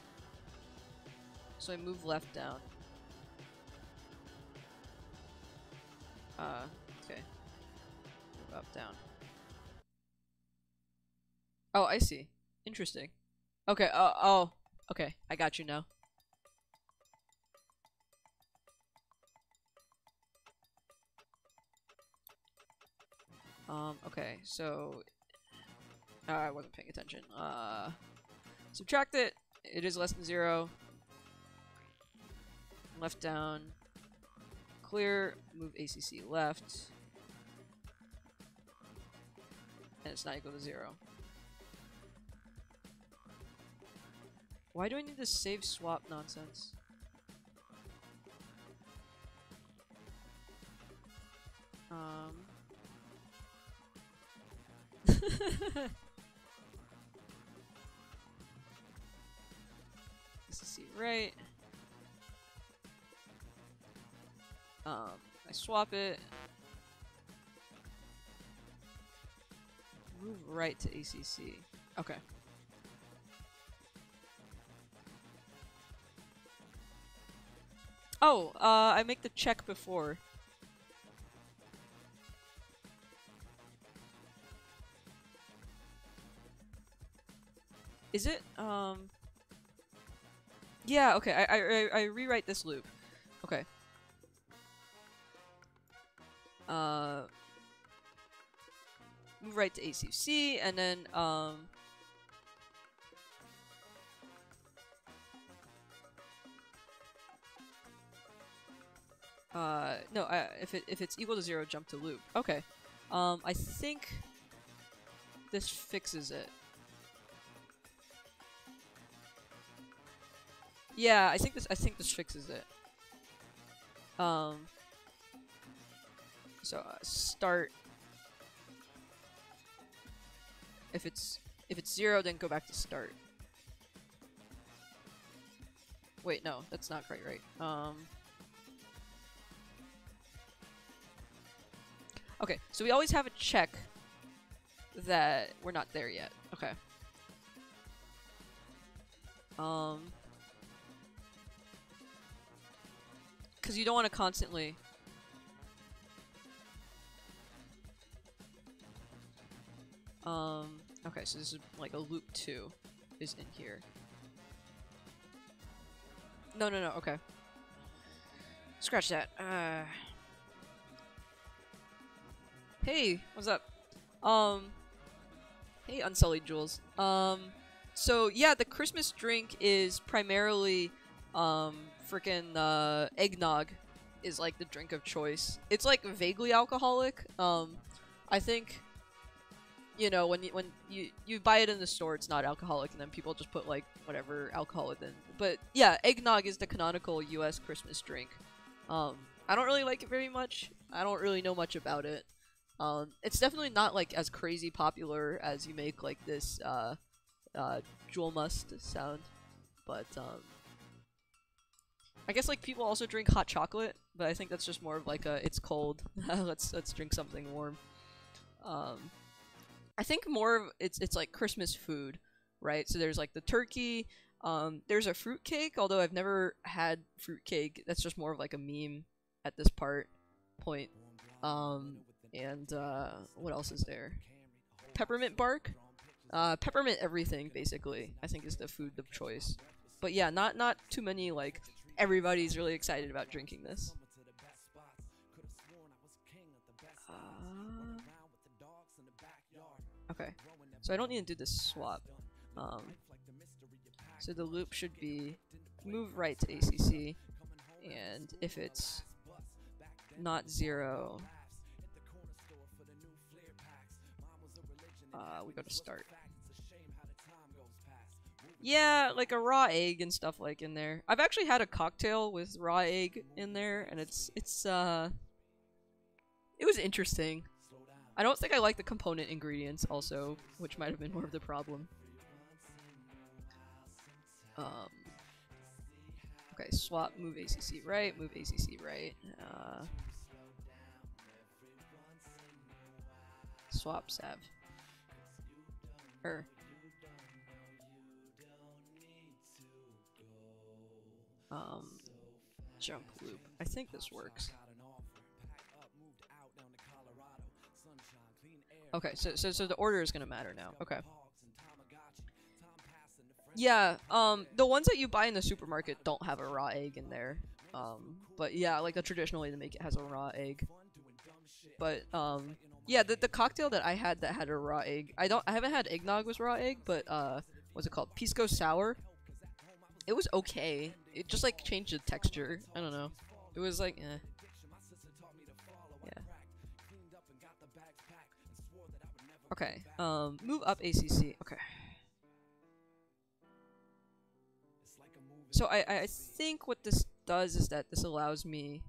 So I move left down. Okay. Up, down. Oh, I see. Interesting. Okay, oh. Okay, I got you now. Okay, so... I wasn't paying attention. Subtract it. It is less than 0. Left down. Clear. Move ACC left. And it's not equal to 0. Why do I need this save swap nonsense? ACC right. I swap it. Move right to ACC. Okay. Oh, I make the check before. Is it? Yeah, okay, I rewrite this loop. Okay. Move right to ACC, and then, no, if it's equal to 0, jump to loop. Okay. I think this fixes it. Yeah, I think this fixes it. So start. If it's 0, then go back to start. Wait, no, that's not quite right. Okay, so we always have a check that we're not there yet. Okay. Because you don't want to constantly... okay, so this is like a loop 2 is in here. No, okay. Scratch that. Hey, what's up? Hey, Unsullied Jules. So yeah, the Christmas drink is primarily, frickin', eggnog is like the drink of choice. It's like vaguely alcoholic. I think, you know, when you buy it in the store, it's not alcoholic, and then people just put like whatever alcohol in. But yeah, eggnog is the canonical U.S. Christmas drink. I don't really like it very much. I don't really know much about it. It's definitely not like as crazy popular as you make like this Jewel Must sound, but I guess like people also drink hot chocolate, but I think that's just more of like a it's cold. let's drink something warm. I think more of it's like Christmas food, right? So there's like the turkey. There's a fruitcake, although I've never had fruitcake. That's just more of like a meme at this point. And what else is there? Peppermint bark? Peppermint everything, basically, I think is the food of choice. But yeah, not too many, like, everybody's really excited about drinking this. Okay, so I don't need to do this swap. So the loop should be move right to ACC, and if it's not 0, we go to start. Yeah, like a raw egg and stuff like in there. I've actually had a cocktail with raw egg in there, and it was interesting. I don't think I like the component ingredients also, which might have been more of the problem. Okay, swap, move ACC right, move ACC right. Swap sav. Jump loop. I think this works. Okay, so the order is gonna matter now. Okay. Yeah, the ones that you buy in the supermarket don't have a raw egg in there. But yeah, like a traditional way to make it has a raw egg. But yeah, the cocktail that I had that had a raw egg. I haven't had eggnog with raw egg, but what's it called? Pisco sour. It was okay. It just like changed the texture. I don't know. It was like eh. Yeah. Okay. Move up ACC. Okay. So I think what this does is that this allows me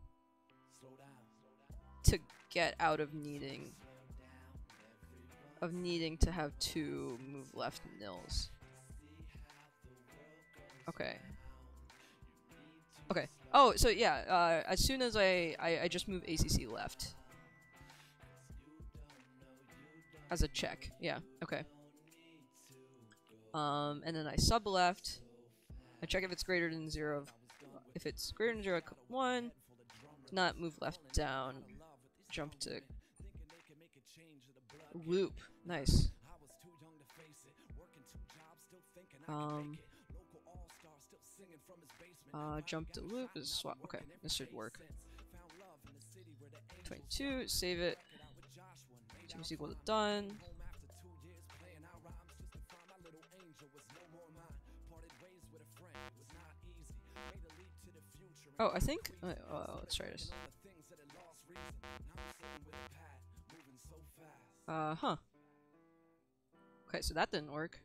to get out of needing to have two move left nils. Okay. Okay. Oh, so yeah, as soon as I just move ACC left. As a check. Yeah, okay. And then I sub left. I check if it's greater than 0. If it's greater than 0, 1. Not move left down. Jump to loop. Nice. Jump to loop is swap. Okay, this should work. 22, save it. 2 is equal to done. Oh, I think. Let's try this. Huh. Okay, so that didn't work.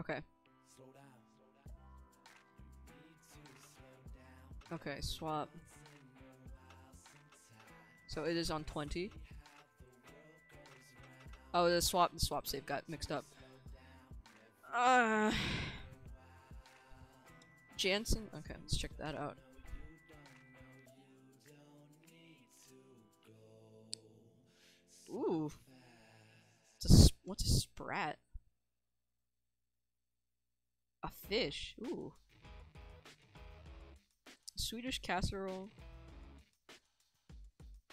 Okay. Okay, swap. So it is on 20. Oh, the swap save got mixed up. Jansen? Okay, let's check that out. Ooh. What's a sprat? A fish. Ooh. Swedish casserole.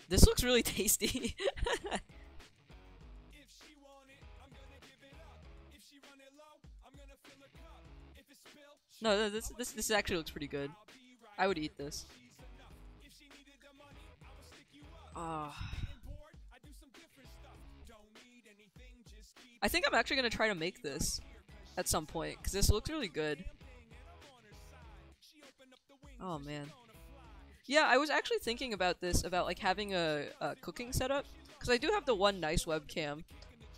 This looks really tasty. No, this actually looks pretty good. I would eat this. I think I'm actually gonna try to make this at some point because this looks really good. Oh man. Yeah, I was actually thinking about this, about like having a cooking setup, because I do have the one nice webcam,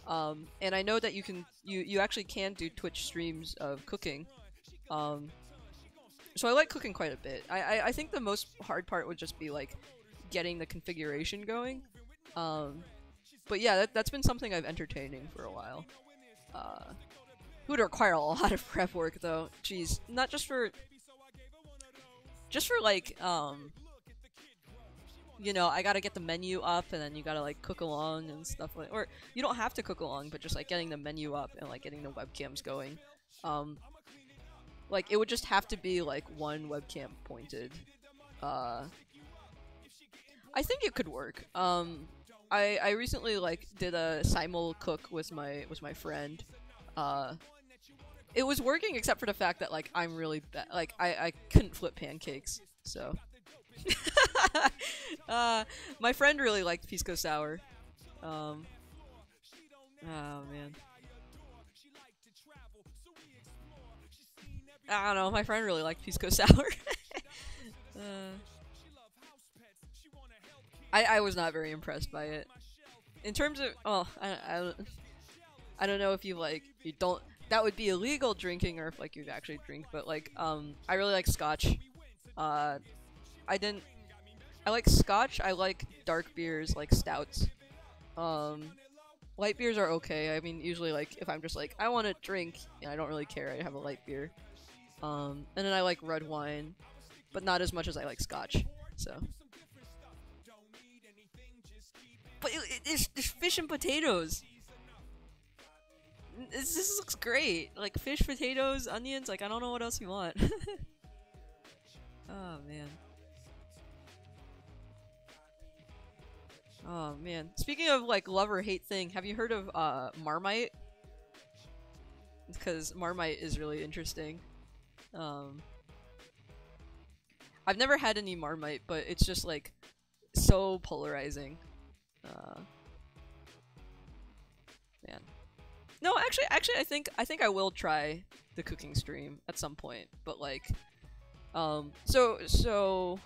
and I know that you actually can do Twitch streams of cooking, so I like cooking quite a bit. I think the most hard part would just be like getting the configuration going, but yeah, that's been something I've entertaining for a while. It would require a lot of prep work though. Jeez, not just for like you know, I gotta get the menu up and then you gotta like cook along and stuff like, or you don't have to cook along, but just like getting the menu up and like getting the webcams going. Like it would just have to be like one webcam pointed. I think it could work. I recently like did a simul cook with my friend. It was working except for the fact that like I'm really bad. Like I couldn't flip pancakes, so. My friend really liked Pisco Sour. Oh man. I don't know, my friend really liked Pisco Sour. I was not very impressed by it. In terms of, oh, I don't know if you like, you don't, that would be illegal drinking or if like you actually drink, but like, I really like scotch. I like scotch, I like dark beers, like stouts. Light beers are okay. I mean, usually like, if I'm just like, I want to drink, and I don't really care, I have a light beer. And then I like red wine, but not as much as I like scotch, so. But there's fish and potatoes! This looks great! Like, fish, potatoes, onions, like, I don't know what else you want. Oh, man. Oh man. Speaking of like love or hate thing, have you heard of Marmite? Because Marmite is really interesting. Um, I've never had any Marmite, but it's just like so polarizing. Uh, man. No, actually, I think I will try the cooking stream at some point. But like, so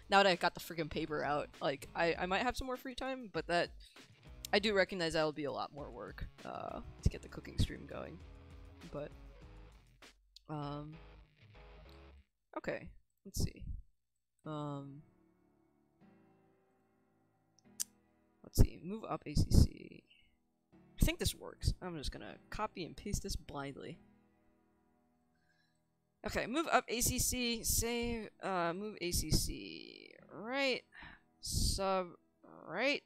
now that I got the freaking paper out, like, I might have some more free time, but that I do recognize that'll be a lot more work, to get the cooking stream going. But, okay, let's see. Um, let's see, move up ACC. I think this works. I'm just gonna copy and paste this blindly. Okay, move up ACC, save, move ACC, right, sub, right,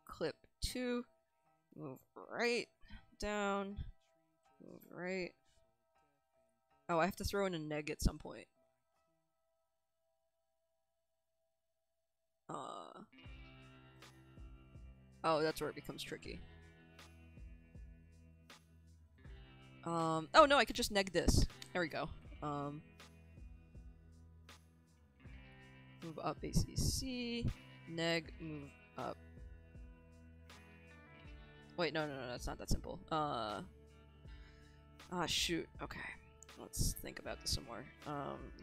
clip 2, move right, down, move right. Oh, I have to throw in a neg at some point. Oh, that's where it becomes tricky. Oh no, I could just neg this. There we go. Move up ACC, neg, move up. Wait, no, that's not that simple. Ah, shoot. Okay. Let's think about this some more.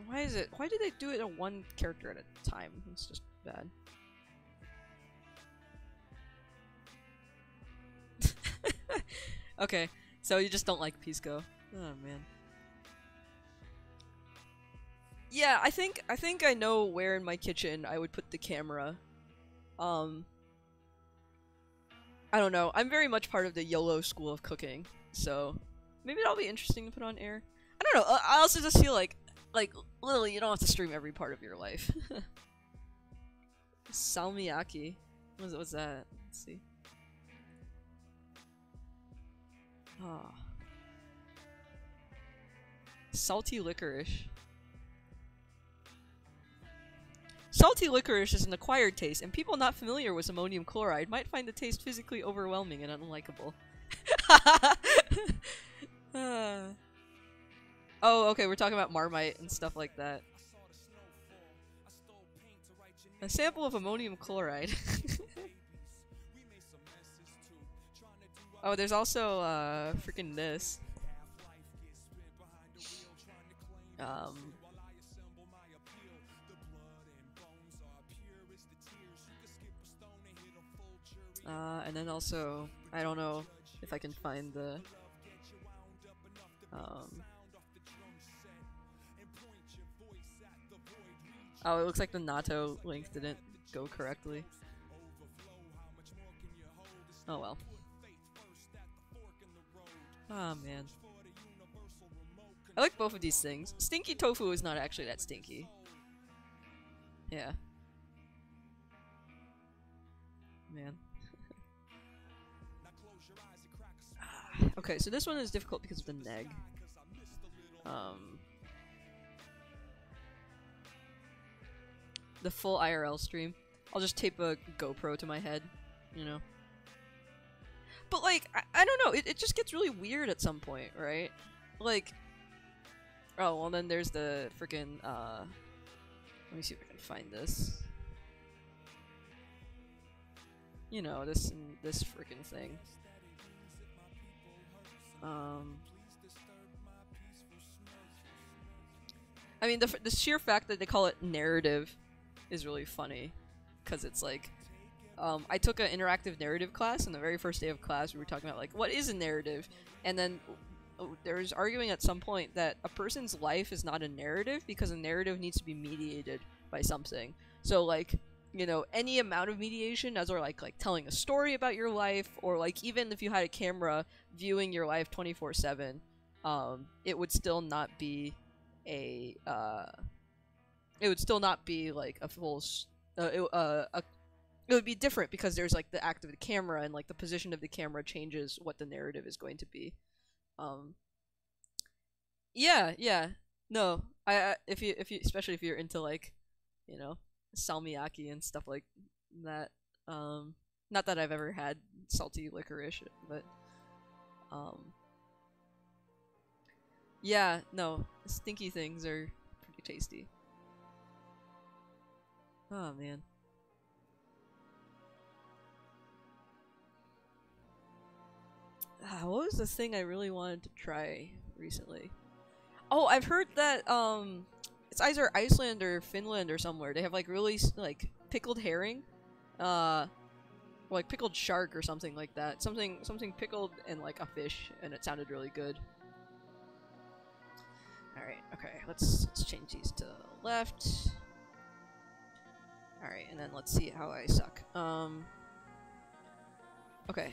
Why do they do it on one character at a time? It's just bad. Okay, so you just don't like Pisco. Oh man. Yeah, I think I know where in my kitchen I would put the camera. I don't know. I'm very much part of the YOLO school of cooking, so maybe that'll be interesting to put on air. I don't know. I also just feel like literally, you don't have to stream every part of your life. Salmiakki. What's that? Let's see. Ah. Salty licorice. Salty licorice is an acquired taste, and people not familiar with ammonium chloride might find the taste physically overwhelming and unlikable. Oh, okay, we're talking about Marmite and stuff like that. A sample of ammonium chloride. Oh, there's also, freaking this. And then also, I don't know if I can find the, oh, it looks like the natto link didn't go correctly. Oh well. Oh man. I like both of these things. Stinky tofu is not actually that stinky. Yeah. Man. Okay, so this one is difficult because of the neg. The full IRL stream. I'll just tape a GoPro to my head, you know. But like, I don't know, it just gets really weird at some point, right? Like, oh, well then there's the freaking, let me see if I can find this. You know, this freaking thing. I mean, the sheer fact that they call it narrative is really funny, because it's like, I took an interactive narrative class, and the very first day of class we were talking about, like, what is a narrative? And then there was arguing at some point that a person's life is not a narrative because a narrative needs to be mediated by something. So, like, you know, any amount of mediation, as or like telling a story about your life, or like even if you had a camera viewing your life 24/7, it would still not be a it would still not be like a full it would be different because there's like the act of the camera, and like the position of the camera changes what the narrative is going to be. Yeah. No, I if you especially if you're into, like, you know, salmiakki and stuff like that not that I've ever had salty licorice, but yeah, no, stinky things are pretty tasty. Oh man. What was the thing I really wanted to try recently? Oh, I've heard that it's either Iceland or Finland or somewhere. They have like really like pickled herring, or like pickled shark or something like that. Something pickled in like a fish, and it sounded really good. All right, okay, let's change these to the left. All right, and then let's see how I suck. Okay.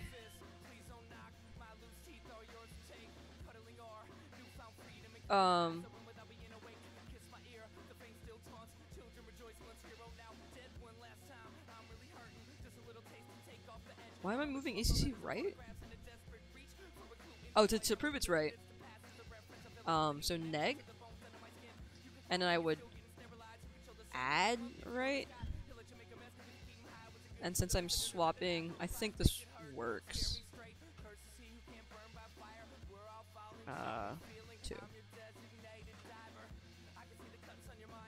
Why am I moving ACC right? Oh, to prove it's right. So neg, and then I would add right. And since I'm swapping, I think this works. 2.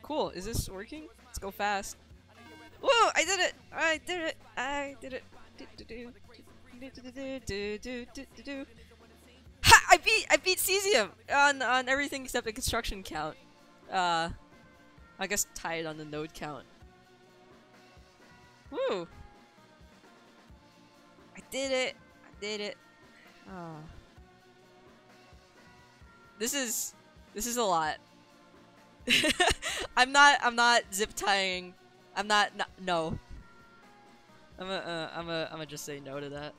Cool, is this working? Let's go fast. Whoa, I did it! I did it! I did it! Ha! I beat Cesium on everything except the construction count. I guess tied on the node count. Woo! I did it! I did it! Oh. This is a lot. I'm not zip tying. No. I'm gonna just say no to that.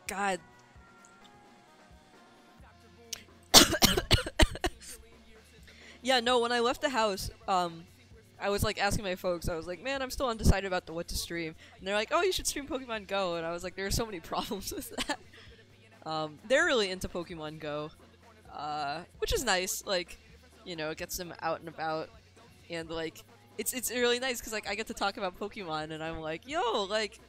God. Yeah, no, when I left the house, I was like asking my folks, I was like, man, I'm still undecided about what to stream. And they're like, oh, you should stream Pokemon Go. And I was like, there are so many problems with that. They're really into Pokemon Go, which is nice. Like, you know, it gets them out and about, and like, it's really nice because like I get to talk about Pokemon, and I'm like, yo, like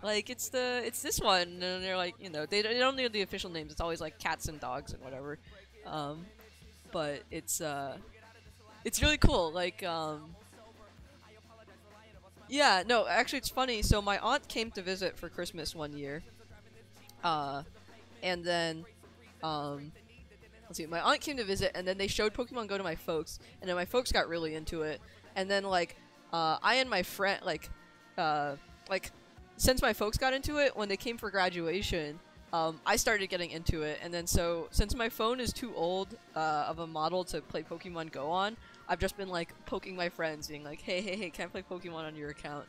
it's this one, and they're like, you know, they don't know the official names. It's always like cats and dogs and whatever. But it's really cool. Like, yeah, no, actually, it's funny. So my aunt came to visit for Christmas one year. And then, let's see, my aunt came to visit, and then they showed Pokemon Go to my folks, and then my folks got really into it, and then, like, I and my friend, like, since my folks got into it, when they came for graduation, I started getting into it, and then so, since my phone is too old, of a model to play Pokemon Go on, I've just been, like, poking my friends, being like, hey, can I play Pokemon on your account?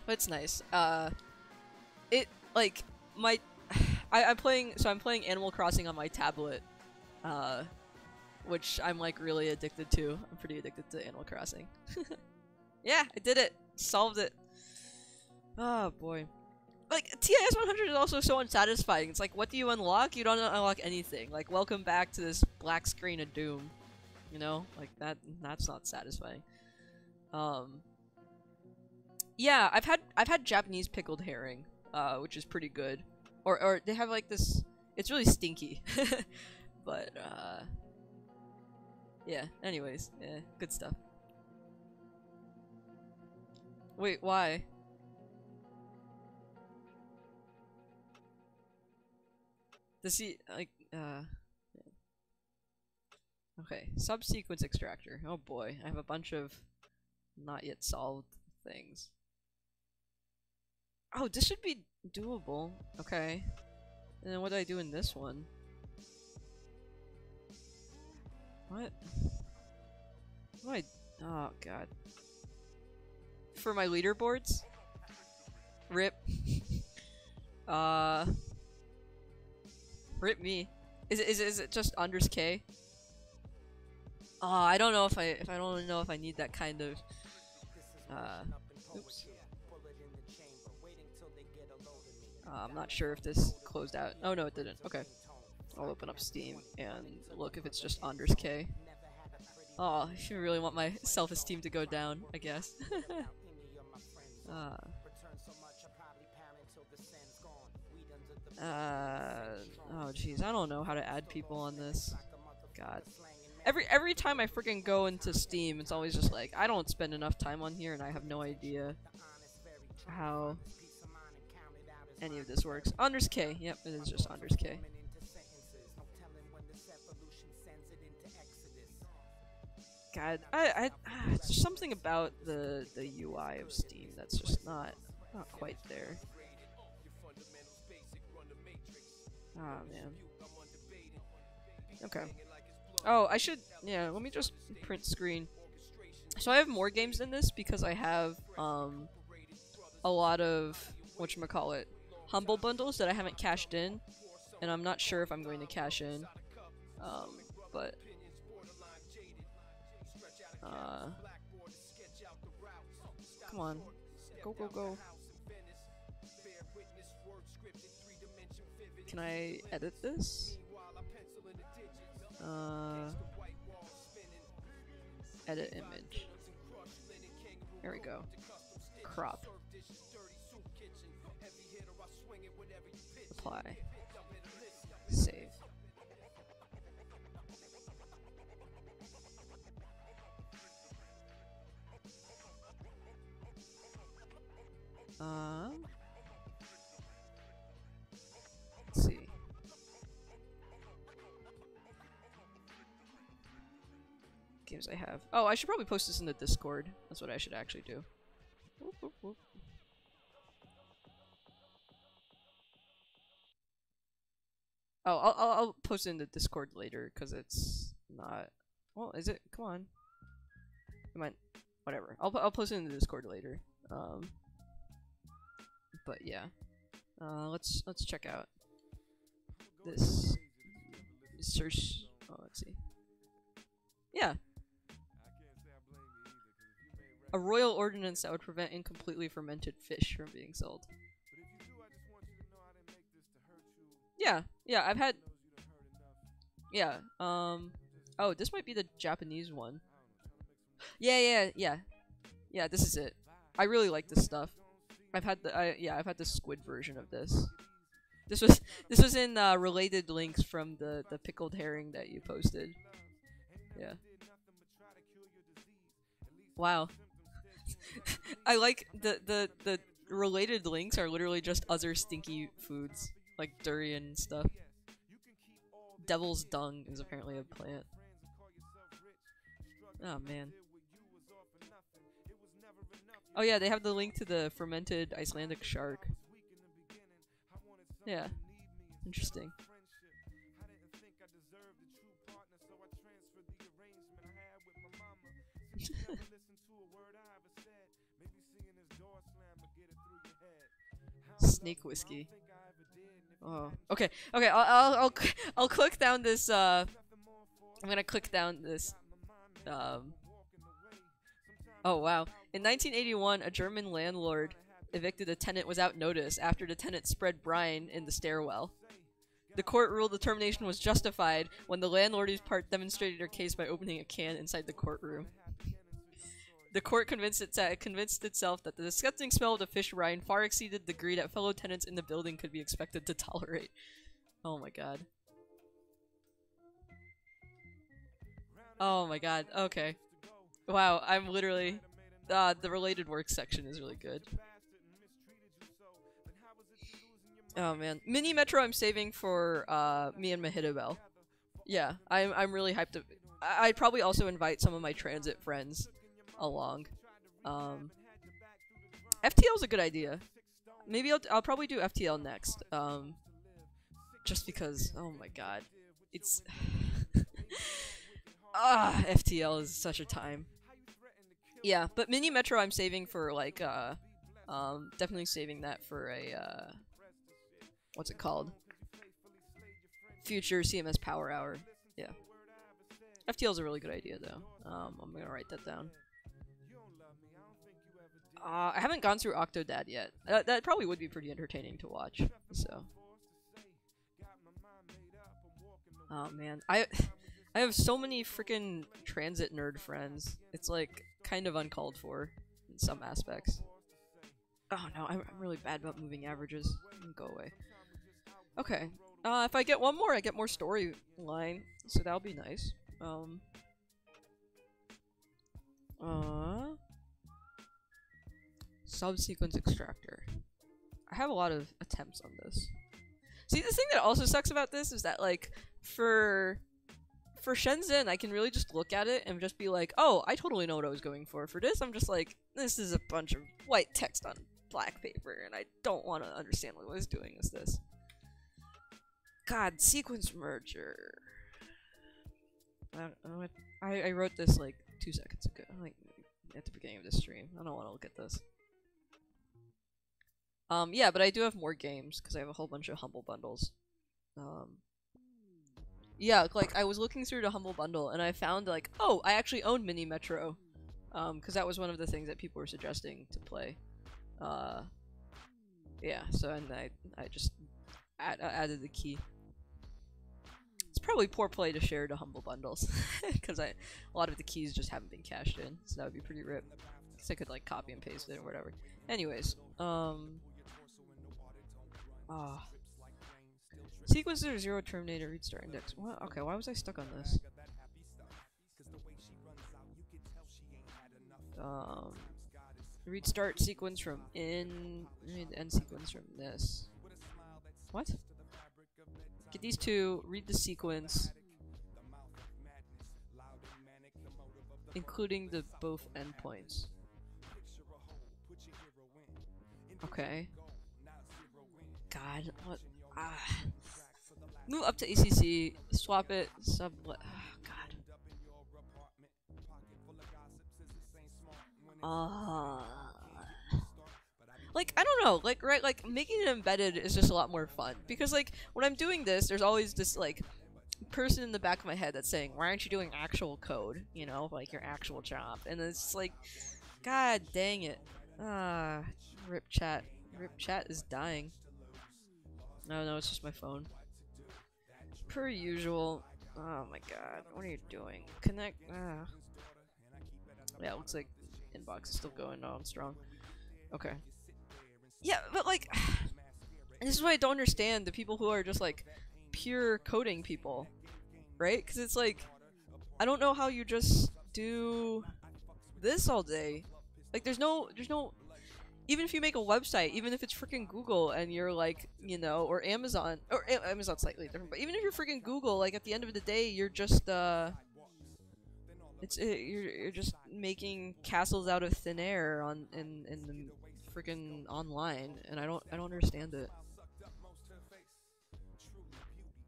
But it's nice. It, like, I'm playing Animal Crossing on my tablet, which I'm, like, really addicted to. I'm pretty addicted to Animal Crossing. Yeah, I did it! Solved it! Oh, boy. Like, TIS-100 is also so unsatisfying. It's like, what do you unlock? You don't unlock anything. Like, welcome back to this black screen of doom. You know? Like, that's not satisfying. Yeah, I've had Japanese pickled herring, which is pretty good. Or they have like this, it's really stinky. But yeah, anyways, yeah, good stuff. Wait, why? Does he like okay, subsequence extractor. Oh boy, I have a bunch of not yet solved things. Oh, this should be doable. Okay. And then what do I do in this one? What? What? Oh god. For my leaderboards? Rip. Rip me. Is it just unders K? I don't know if I don't know if I need that kind of oops. I'm not sure if this closed out. Oh no, it didn't. Okay. I'll open up Steam and look if it's just unders K. Oh, I really want my self-esteem to go down, I guess. uh, oh jeez, I don't know how to add people on this. God. Every time I freaking go into Steam, it's always just like, I don't spend enough time on here and I have no idea how any of this works. Anders K. Yep, it is just Anders K. God, it's something about the UI of Steam that's just not quite there. Ah, man. Okay. Oh, I should, yeah, let me just print screen. So I have more games than this because I have, a lot of, whatchamacallit, Humble Bundles that I haven't cashed in, and I'm not sure if I'm going to cash in, but, come on. Go, go, go. Can I edit this? Edit image. There we go. Crop. Apply. Save. Let's see. Games I have. Oh, I should probably post this in the Discord. That's what I should actually do. Whoop, whoop, whoop. Oh, I'll post it in the Discord later because it's not. Well, is it? Come on. Come on. Whatever. I'll post it in the Discord later. But yeah. Let's check out this search. Oh, let's see. Yeah. A royal ordinance that would prevent incompletely fermented fish from being sold. Yeah, yeah, I've had... Yeah, oh, this might be the Japanese one. Yeah, this is it. I really like this stuff. I've had the, I've had the squid version of this. This was in, related links from the pickled herring that you posted. Yeah. Wow. I like the related links are literally just other stinky foods, like durian and stuff. Devil's dung is apparently a plant. Oh man. Oh yeah, they have the link to the fermented Icelandic shark. Yeah. Interesting. Snake whiskey. Oh, okay, okay. I'll click down this. I'm gonna click down this. Oh wow! In 1981, a German landlord evicted a tenant without notice after the tenant spread brine in the stairwell. The court ruled the termination was justified when the landlord's part demonstrated her case by opening a can inside the courtroom. The court convinced itself that the disgusting smell of the fish brine far exceeded the degree that fellow tenants in the building could be expected to tolerate. Oh my god. Oh my god, okay. Wow, I'm literally... the related works section is really good. Oh man. Mini Metro I'm saving for, me and Mahitobel. Yeah, I'm really hyped to... I'd probably also invite some of my transit friends along. FTL's a good idea. Maybe I'll probably do FTL next. Just because, oh my god. It's... FTL is such a time. Yeah, but Mini Metro I'm saving for, like, definitely saving that for a, what's it called? Future CMS Power Hour. Yeah. FTL is a really good idea, though. I'm gonna write that down. I haven't gone through Octodad yet. That probably would be pretty entertaining to watch, so. Oh man, I I have so many freaking transit nerd friends. It's like kind of uncalled for in some aspects. Oh no, I'm really bad about moving averages. Go away. Okay. If I get one more, I get more storyline, so that'll be nice. Subsequence extractor. I have a lot of attempts on this. See, the thing that also sucks about this is that, like, for Shenzhen, I can really just look at it and just be like, oh, I totally know what I was going for. For this, I'm just like, this is a bunch of white text on black paper, and I don't want to understand what I was doing with this. God, sequence merger. I wrote this like 2 seconds ago, like at the beginning of this stream. I don't want to look at this. Yeah, but I do have more games because I have a whole bunch of Humble Bundles. Yeah, like I was looking through the Humble Bundle and I found like, oh, I actually own Mini Metro, because that was one of the things that people were suggesting to play. Yeah, so and I just added the key. It's probably poor play to share the Humble Bundles, because a lot of the keys just haven't been cashed in, so that would be pretty rip. Because I could like copy and paste it or whatever. Anyways, Sequencer 0 Terminator read start index. What? Okay, why was I stuck on this? Read start sequence from read end sequence from this. What? Get these two, read the sequence, including the both endpoints. Okay. God, what? Move up to ACC, swap it, God. Like, I don't know, like, right, like, making it embedded is just a lot more fun, because, like, when I'm doing this, there's always this, like, person in the back of my head that's saying, why aren't you doing actual code, you know, like, your actual job, and it's like, god dang it. Rip chat. Rip chat is dying. No, it's just my phone. Per usual. Oh my god, what are you doing? Connect, yeah, it looks like inbox is still going on strong. Okay. Yeah, but like, this is why I don't understand the people who are just like pure coding people, right? Because it's like, I don't know how you just do this all day. Like, there's no, even if you make a website, even if it's freaking Google and you're like, you know, or Amazon, or Amazon's slightly different, but even if you're freaking Google, like at the end of the day, you're just, you're just making castles out of thin air in the freaking online, and I don't understand it.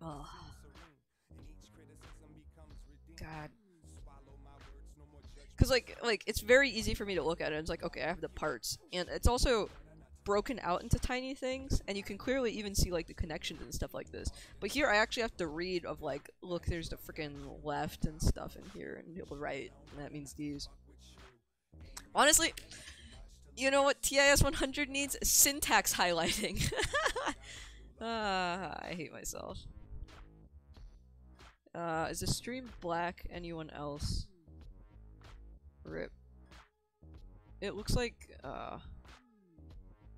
Oh. God. Because like it's very easy for me to look at it and it's like, okay, I have the parts, and it's also broken out into tiny things, and you can clearly even see like the connections and stuff like this. But here I actually have to read of like, look, there's the freaking left and stuff in here, and the right, and that means these. Honestly, you know what TIS-100 needs? Syntax highlighting. I hate myself. Is the stream black? Anyone else? Rip. It looks like, I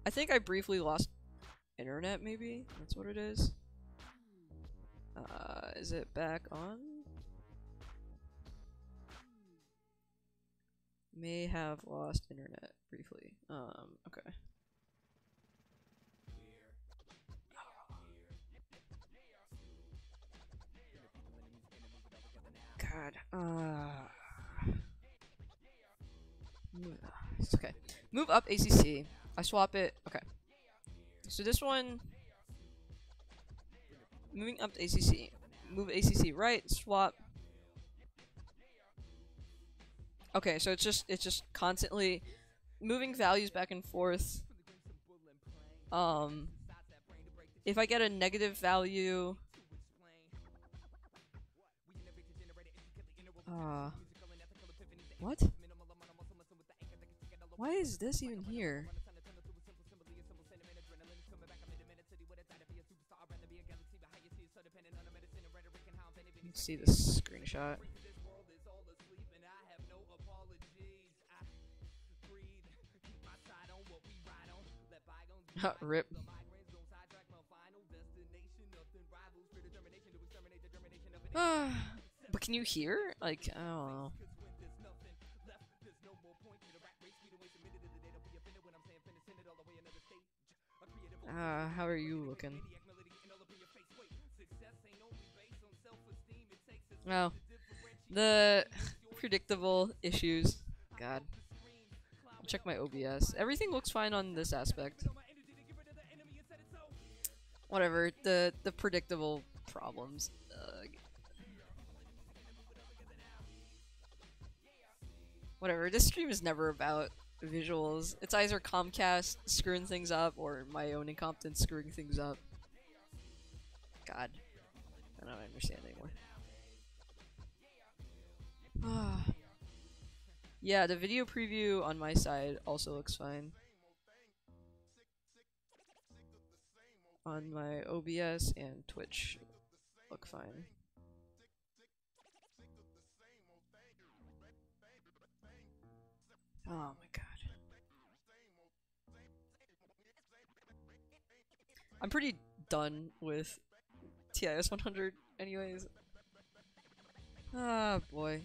think I briefly lost internet, maybe? That's what it is. Is it back on? May have lost internet briefly. Okay. God, it's okay. Move up ACC. I swap it. Okay. So this one, moving up to ACC. Move ACC right. Swap. Okay, so it's just constantly moving values back and forth. If I get a negative value, what? Why is this even here? Let's see this screenshot. Rip. But can you hear? Like, I don't know. How are you looking? Oh, the predictable issues. God. I'll check my OBS. Everything looks fine on this aspect. Whatever, the predictable problems. Whatever, this stream is never about visuals. It's either Comcast screwing things up or my own incompetence screwing things up. God. I don't understand anymore. Yeah, the video preview on my side also looks fine. On my OBS and Twitch look fine. Oh my god. I'm pretty done with TIS-100 anyways. Ah, boy.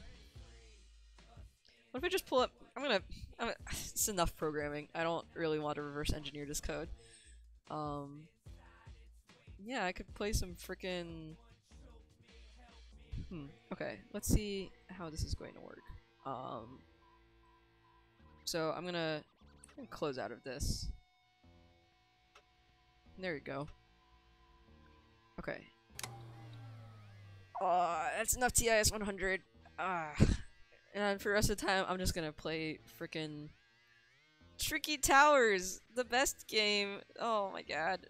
What if I just pull up... it's enough programming. I don't really want to reverse engineer this code. Yeah, I could play some frickin'... Okay, let's see how this is going to work. So I'm gonna close out of this. There you go. Okay. That's enough TIS-100. And for the rest of the time, I'm just gonna play frickin' Tricky Towers, the best game. Oh my god.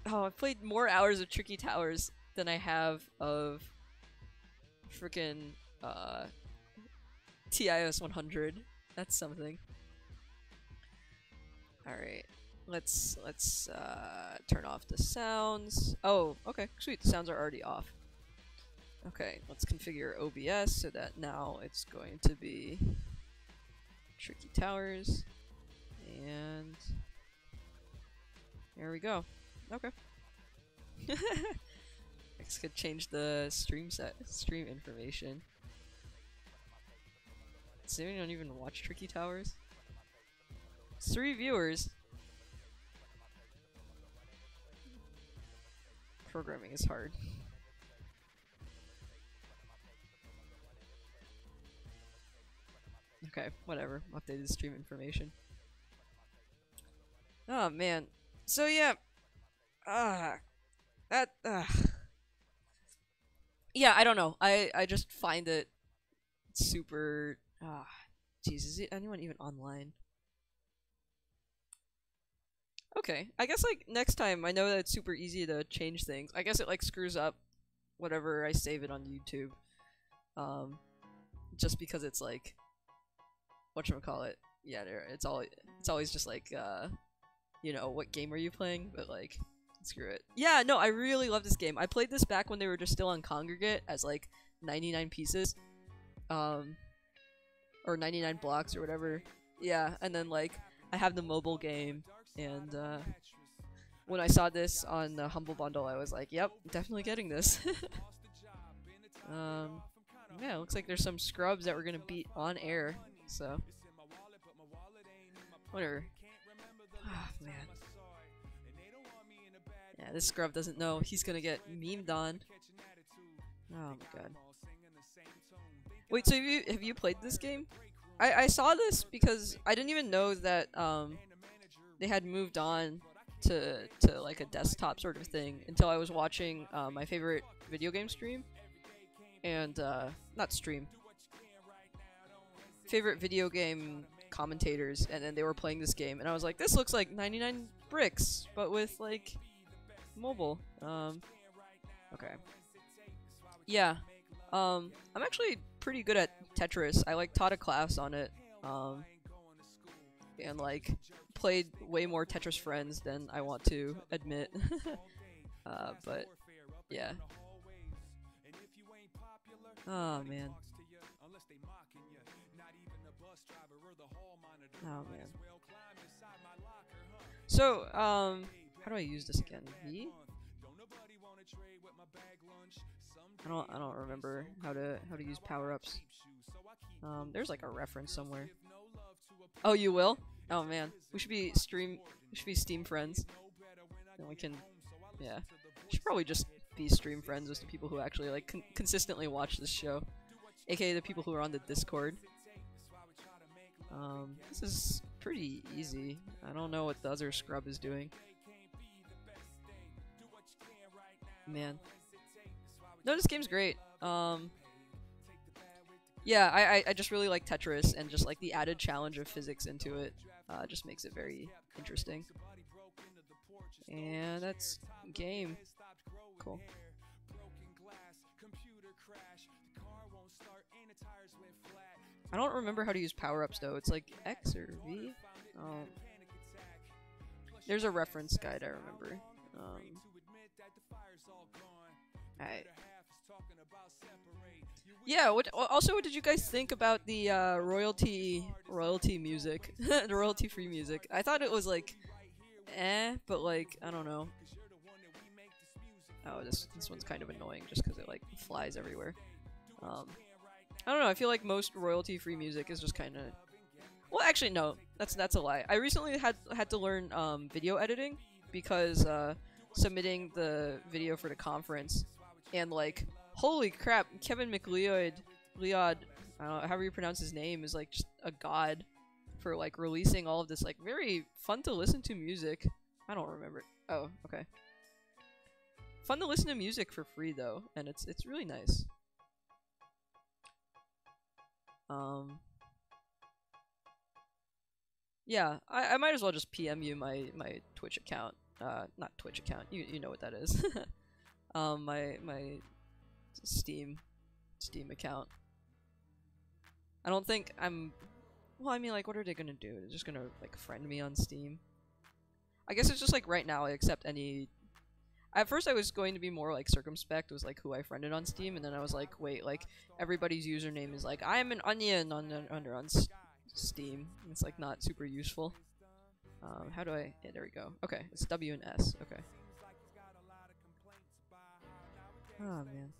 Oh, I've played more hours of Tricky Towers than I have of frickin' TIS-100. That's something. Alright. Let's turn off the sounds. Oh, okay, sweet, the sounds are already off. Okay, let's configure OBS so that now it's going to be Tricky Towers. And there we go. Okay. Next could change the stream information. Does anyone even watch Tricky Towers? 3 viewers. Programming is hard. Okay, whatever. Updated stream information. Oh man. So yeah. Yeah, I don't know. I just find it super jeez, is anyone even online? Okay, I guess like next time, I know that it's super easy to change things. I guess it like screws up whatever I save it on YouTube. Just because it's like whatchamacallit. Yeah, it's always just like you know, what game are you playing? But like screw it. Yeah, no, I really love this game. I played this back when they were just still on Congregate as like 99 pieces. Or 99 blocks or whatever. Yeah, and then like I have the mobile game, and when I saw this on the Humble Bundle, I was like, yep, definitely getting this. Yeah, looks like there's some scrubs that we're gonna beat on air, so whatever. Ah, man. Yeah, this scrub doesn't know he's gonna get memed on. Oh my god. Wait, so have you played this game? I saw this because I didn't even know that they had moved on to like a desktop sort of thing until I was watching my favorite video game stream. And not stream. Favorite video game commentators, and then they were playing this game, and I was like, this looks like 99 bricks, but with like mobile. Okay. Yeah. I'm actually pretty good at Tetris. I like taught a class on it. And like played way more Tetris Friends than I want to admit. But yeah. Oh man. Oh man. So, how do I use this again? V? I don't remember how to use power-ups. There's like a reference somewhere. Oh, you will? Oh man. We should be Steam friends. Then we can, yeah. We should probably just be stream friends with the people who actually like consistently watch this show. AKA the people who are on the Discord. This is pretty easy. I don't know what the other scrub is doing. Man. No, this game's great. Yeah, I just really like Tetris, and just like the added challenge of physics into it just makes it very interesting. And that's game. Cool. I don't remember how to use power-ups though. It's like X or V? There's a reference guide I remember. Alright. Yeah, what did you guys think about the royalty music? The royalty-free music. I thought it was like but like I don't know. Oh, this one's kind of annoying just because it like flies everywhere. I don't know, I feel like most royalty-free music is just kind of... Well, actually, no. That's a lie. I recently had to learn video editing because submitting the video for the conference, and like, holy crap, Kevin McLeod, I don't know, however you pronounce his name, is like just a god for like releasing all of this like very fun to listen to music. I don't remember. Oh, okay. Fun to listen to music for free though, and it's really nice. Yeah, I might as well just PM you my Twitch account. Not Twitch account. You know what that is. My Steam account. I don't think I'm... Well, I mean, like, what are they gonna do? They're just gonna, like, friend me on Steam? I guess it's just, like, right now I accept any... At first I was going to be more, like, circumspect with, like, who I friended on Steam, and then I was like, wait, like, everybody's username is, like, I am an onion on Steam. It's, like, not super useful. How do I... Yeah, there we go. Okay, it's W and S. Okay. Oh, man.